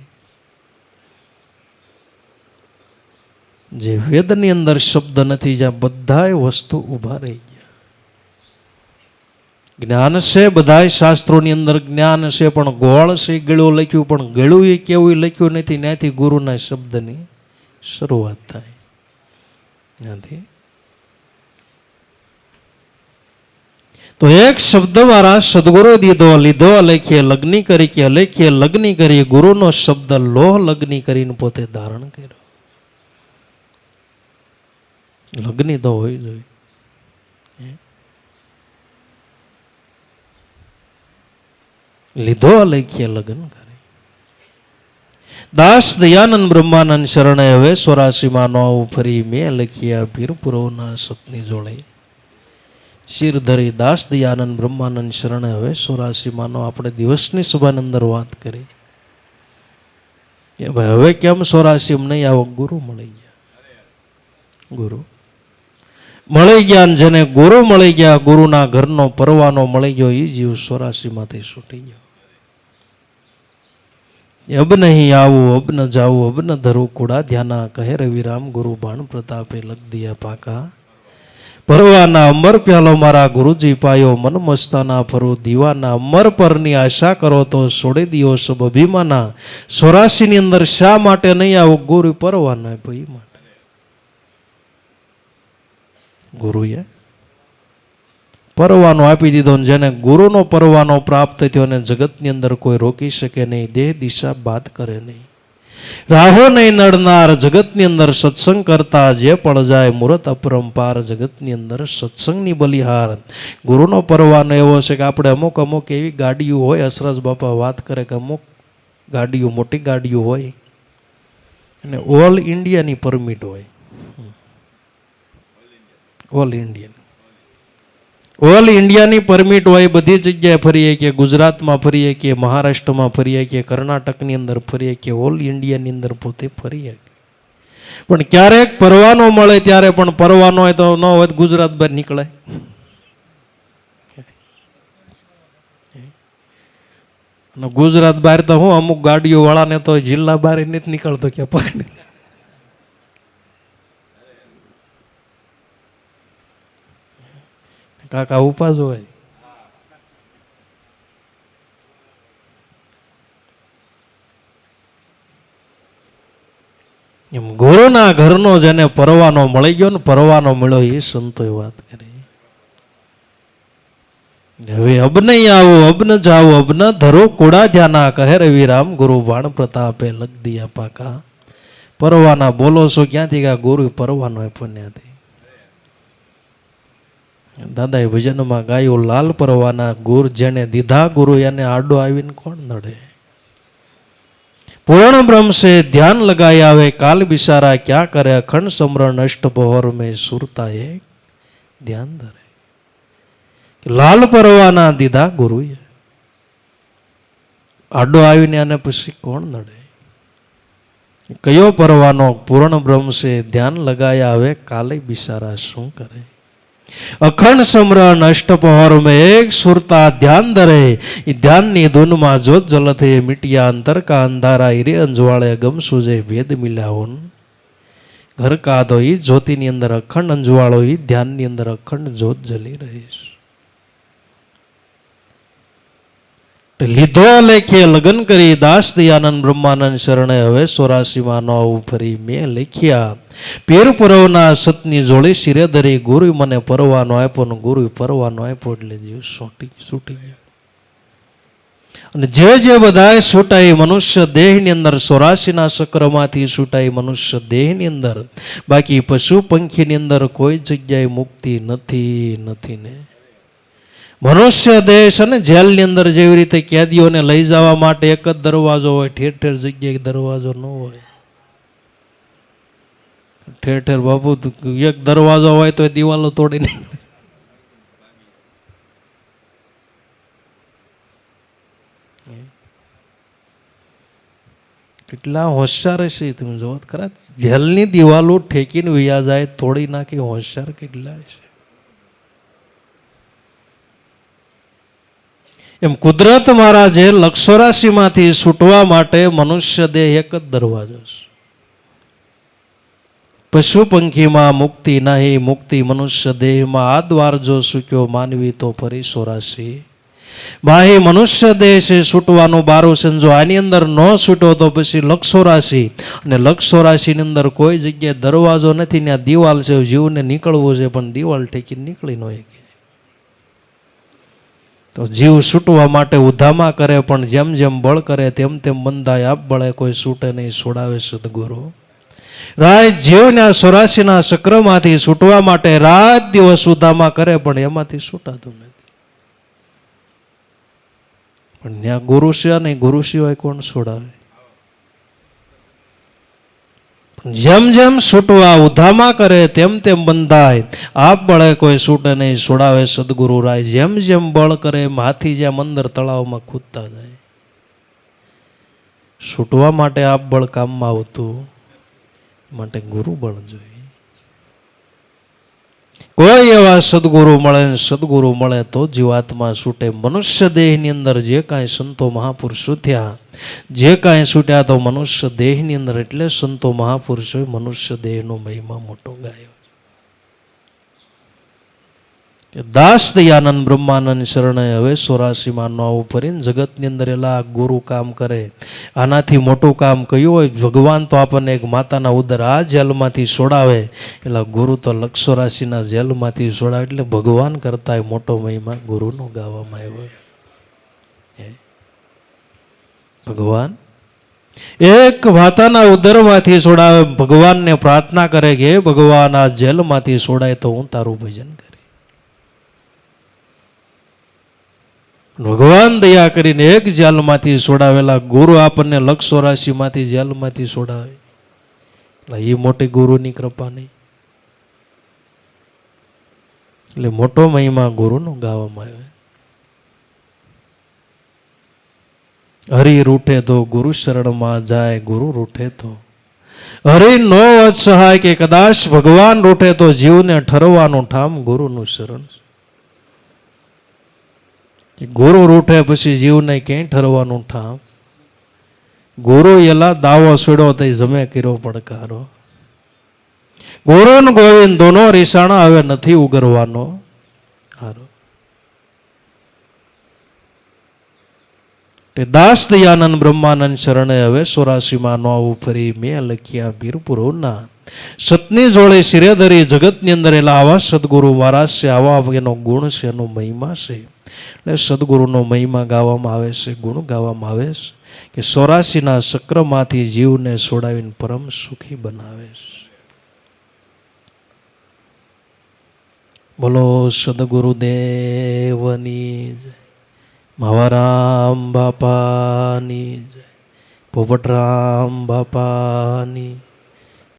જે વેદની અંદર શબ્દ નથી, જ્યાં બધાય વસ્તુ ઊભા રહી ગયા. જ્ઞાન છે, બધાય શાસ્ત્રોની અંદર જ્ઞાન છે, પણ ગોળ છે ગળું લખ્યું, પણ ગળું એ કેવું લખ્યું નથી. ત્યાંથી ગુરુના શબ્દની શરૂઆત થાય. ત્યાંથી તો એક શબ્દ વાળા સદગુરુ લીધો અલેખીએ લગ્ની કરી કે અલેખીએ લગ્ની કરી. ગુરુનો શબ્દ લોહ લગ્ની કરીને પોતે ધારણ કર્યો. લગ્ની તો હોય જોઈએ. લીધો અલેખીએ લગ્ન કરે. દાસ દયાનંદ બ્રહ્માનંદ શરણે હવે 84 નો આવું ફરી મેં લખ્યા પીર પુરવના સતની જોડે. શિર ધરી દાસ દયાનંદ બ્રહ્માનંદ શરણે હવે 84 નો આપણે દિવસની સભાની અંદર વાત કરી કે ભાઈ હવે કેમ 84 નહીં આવો. ગુરુ મળી ગયા. ગુરુ મળી ગયા. જેને ગુરુ મળી ગયા, ગુરુના ઘરનો પરવાનો મળી ગયો, એ જીવ 84 માંથી છૂટી ગયો. અબ નહીં આવું, અબ ન જાવું, અબ ન ધરું કુડા ધ્યાના, કહે રવિરામ ગુરુ બાણ પ્રતાપે લગ દિયા પાકા. પરવાના અમર પ્યાલો મારા ગુરુજી પાયો, મન મસ્તાના ફરું દીવાના. અમર પરની આશા કરો તો છોડી દિયો સબ અભિમાના. 84 ની અંદર શા માટે નહીં આવું? ગુરુ પરવાના ભાઈ માટે. ગુરુએ પરવાનો આપી દીધો. જેને ગુરુનો પરવાનો પ્રાપ્ત થયો અને જગતની અંદર કોઈ રોકી શકે નહીં, દેહ દિશા બાદ કરે નહીં. રાહો નહીં નડનાર જગતની અંદર સત્સંગ કરતા જે પળ જાય મુહૂર્ત અપરંપાર. જગતની અંદર સત્સંગની બલિહાર. ગુરુનો પરવાનો એવો છે કે આપણે અમુક એવી ગાડીઓ હોય, હસરજ બાપા વાત કરે કે અમુક ગાડીઓ, મોટી ગાડીઓ હોય અને ઓલ ઇન્ડિયાની પરમિટ હોય. ઓલ ઇન્ડિયાની પરમિટ હોય. બધી જગ્યાએ ફરીએ કે ગુજરાતમાં ફરીએ કે મહારાષ્ટ્રમાં ફરીએ કે કર્ણાટકની અંદર ફરીએ કે ઓલ ઇન્ડિયાની અંદર પોતે ફરીએ. પણ ક્યારેક પરવાનો મળે ત્યારે પણ પરવાનો હોય તો ન હોય ગુજરાત બહાર નીકળાય. અને ગુજરાત બહાર તો હું અમુક ગાડીઓ વાળાને તો જિલ્લા બહાર નથી નીકળતો કે પકડી. કાકા ઉપાસ હોય. એમ ગુરુના ઘરનો જેને પરવાનો મળી ગયો ને, પરવાનો મળ્યો, એ સંતોએ વાત કરી. હવે અબ નહીં આવું, અબ ન જાવું, અબ ન ધરો કુડા ધ્યાના, કહે રવિરામ ગુરુ બાણ પ્રતાપે લગ દિયા પાકા. પરવાના બોલો છો ક્યાંથી? કા ગુરુ પરવાનો આપ્યો ત્યાંથી. દાદાએ ભજનમાં ગાયું, લાલ પરવાના ગુર જેને દીધા ગુરુ એને આડો આવીને કોણ નડે. પૂર્ણ બ્રહ્મ સે ધ્યાન લગાય આવે, કાલ બિસારા ક્યાં કરે. અખંડ સમરણ અષ્ટ પહોર મેં સુરતા એક ધ્યાન ધરે. લાલ પરવાના દીધા ગુરુએ, આડો આવીને આને પછી કોણ નડે. કયો પરવાનો? પૂર્ણ બ્રહ્મ સે ધ્યાન લગાયા આવે, કાલે બિસારા શું કરે. અખંડ સમરણ અષ્ટપહોર મેં એક સુરતા ધ્યાન ધરે. એ ધ્યાનની ધૂનમાં જોત જલથે મીટિયા અંતર કા અંધારા. હીરે અંજવાળે ગમ સુજે ભેદ મિલાવન. ઘર કા તો એ જ્યોતિની અંદર અખંડ અંજવાળો, એ ધ્યાનની અંદર અખંડ જ્યોત જલી રહીશ. લીધો લેખે લગ્ન કરી. દાસ દયાનંદ બ્રહ્માનંદ શરણે હવે 84 નો આવું ફરી મેં લખ્યા પીર પુરવના સતની જોડી. શિરે ધરી ગુરુ મને પરવાનો આપ્યો ને ગુરુ પરવાનો આપ્યો એટલે જીવ છૂટી ગયો. અને જે બધાએ છૂટાઈ મનુષ્ય દેહની અંદર 84 ના ચક્રમાંથી છૂટાઈ મનુષ્ય દેહની અંદર. બાકી પશુ પંખીની અંદર કોઈ જગ્યાએ મુક્તિ નથી ને. મનુષ્ય દેહ છે ને, જેલની અંદર જેવી રીતે કેદીઓને લઈ જવા માટે એક જ દરવાજો હોય, ઠેર જગ્યાએ દરવાજો ન હોય. ઠેર બાપુ એક દરવાજો હોય તો દિવાલો તોડી નહીં. કેટલા હોશિયાર છે તમે જોવો ખરા. જેલની દિવાલો ઠેકીને વૈયા જાય, તોડી નાખી. હોશિયાર કેટલા છે. એમ કુદરત મહારાજે 84 માંથી છૂટવા માટે મનુષ્ય દેહ એક જ દરવાજો છે. પશુ પંખીમાં મુક્તિ નહીં, મુક્તિ મનુષ્ય દેહમાં. આ દ્વાર જો સૂક્યો માનવી તો ફરી 84. માહી મનુષ્ય દેહ છે છૂટવાનું 12 છે. જો આની અંદર ન છૂટો તો પછી 184. અને 184 ની અંદર કોઈ જગ્યાએ દરવાજો નથી, ત્યાં દિવાલ છે. જીવને નીકળવું છે પણ દિવાલ ઠેકીને નીકળી ન શકે. તો જીવ છૂટવા માટે ઉધામા કરે પણ જેમ જેમ બળ કરે તેમ તેમ બંધાય. આપ બળે કોઈ છૂટે નહીં, છોડાવે સદગુરુ. રાય જીવને 84ના ચક્રમાંથી છૂટવા માટે રાત દિવસ ઉધામા કરે પણ એમાંથી છૂટાતું નથી. પણ ત્યાં ગુરુ છે નહીં, ગુરુ સિવાય કોણ છોડાવે? જેમ જેમ છૂટવા ઉધામા કરે તેમ તેમ બંધાય. આપ બળે કોઈ છૂટે નહીં, છોડાવે સદગુરુ રાય. જેમ જેમ બળ કરે એમ હાથી જેમ અંદર તળાવમાં કૂદતા જાય. છૂટવા માટે આપ બળ કામમાં આવતું, માટે ગુરુ બળ જોઈએ. કોઈ એવા સદગુરુ મળે, સદગુરુ મળે તો જીવાત્મા છૂટે. મનુષ્ય દેહની અંદર જે કાંઈ સંતો મહાપુરુષો થયા, જે કાંઈ છૂટ્યા તો મનુષ્ય દેહની અંદર. એટલે સંતો મહાપુરુષોએ મનુષ્ય દેહનો મહિમા મોટો ગાયો. દાસ દયાનંદ બ્રહ્માનંદ શરણે હવે 84માં ન આવું ફરીને જગતની અંદર એલા ગુરુ કામ કરે. આનાથી મોટું કામ કયું હોય? ભગવાન તો આપણને એક માતાના ઉદર આ જેલમાંથી છોડાવે, એટલે ગુરુ તો 184ના જેલમાંથી છોડાવે. એટલે ભગવાન કરતા મોટો મહિમા ગુરુનો ગાવામાં આવ્યો. ભગવાન એક માતાના ઉદરમાંથી છોડાવે. ભગવાનને પ્રાર્થના કરે કે હે ભગવાન, આ જેલમાંથી છોડાય તો હું તારું ભજન કરીશ. ભગવાન દયા કરીને એક જેલમાંથી છોડાવેલા ગુરુ આપણને 184માંથી જેલમાંથી છોડાવે. એટલે એ મોટી ગુરુની કૃપા નહીં. એટલે મોટો મહિમા ગુરુનો ગાવામાં આવે. હરિ રૂઠે તો ગુરુ શરણમાં જાય, ગુરુ રૂઠે તો હરિ નો વચ સહાય. કે કદાચ ભગવાન રૂઠે તો જીવને ઠરવાનું ઠામ ગુરુનું શરણ. ગુરુ રૂઠે પછી જીવને ક્યાંય ઠરવાનું ઠામ. ગુરુ એલા દાવો છોડ્યો તે જમે કર્યો પડકારો. ગુરુ ને ગોવિંદ દોનો રીસાણા હવે નથી ઉગરવાનો હારો. દાસ દયાનંદ બ્રહ્માનંદ શરણે હવે 84માં નો આવું ફરી. મેં લખ્યા વીરપુરોના સતની જોડે શિરે ધરી. જગતની અંદર એલા આવા સદગુરુ મહારાજ છે, આવા એનો ગુણ છે, એનો મહિમા છે. એટલે સદગુરુનો મહિમા ગાવામાં આવે છે, ગુણ ગાવામાં આવે છે કે 84ના ચક્રમાંથી જીવને છોડાવીને પરમ સુખી બનાવે છે. બોલો સદગુરુદેવની જય. માવારામ બાપાની જય. પોપટરામ બાપાની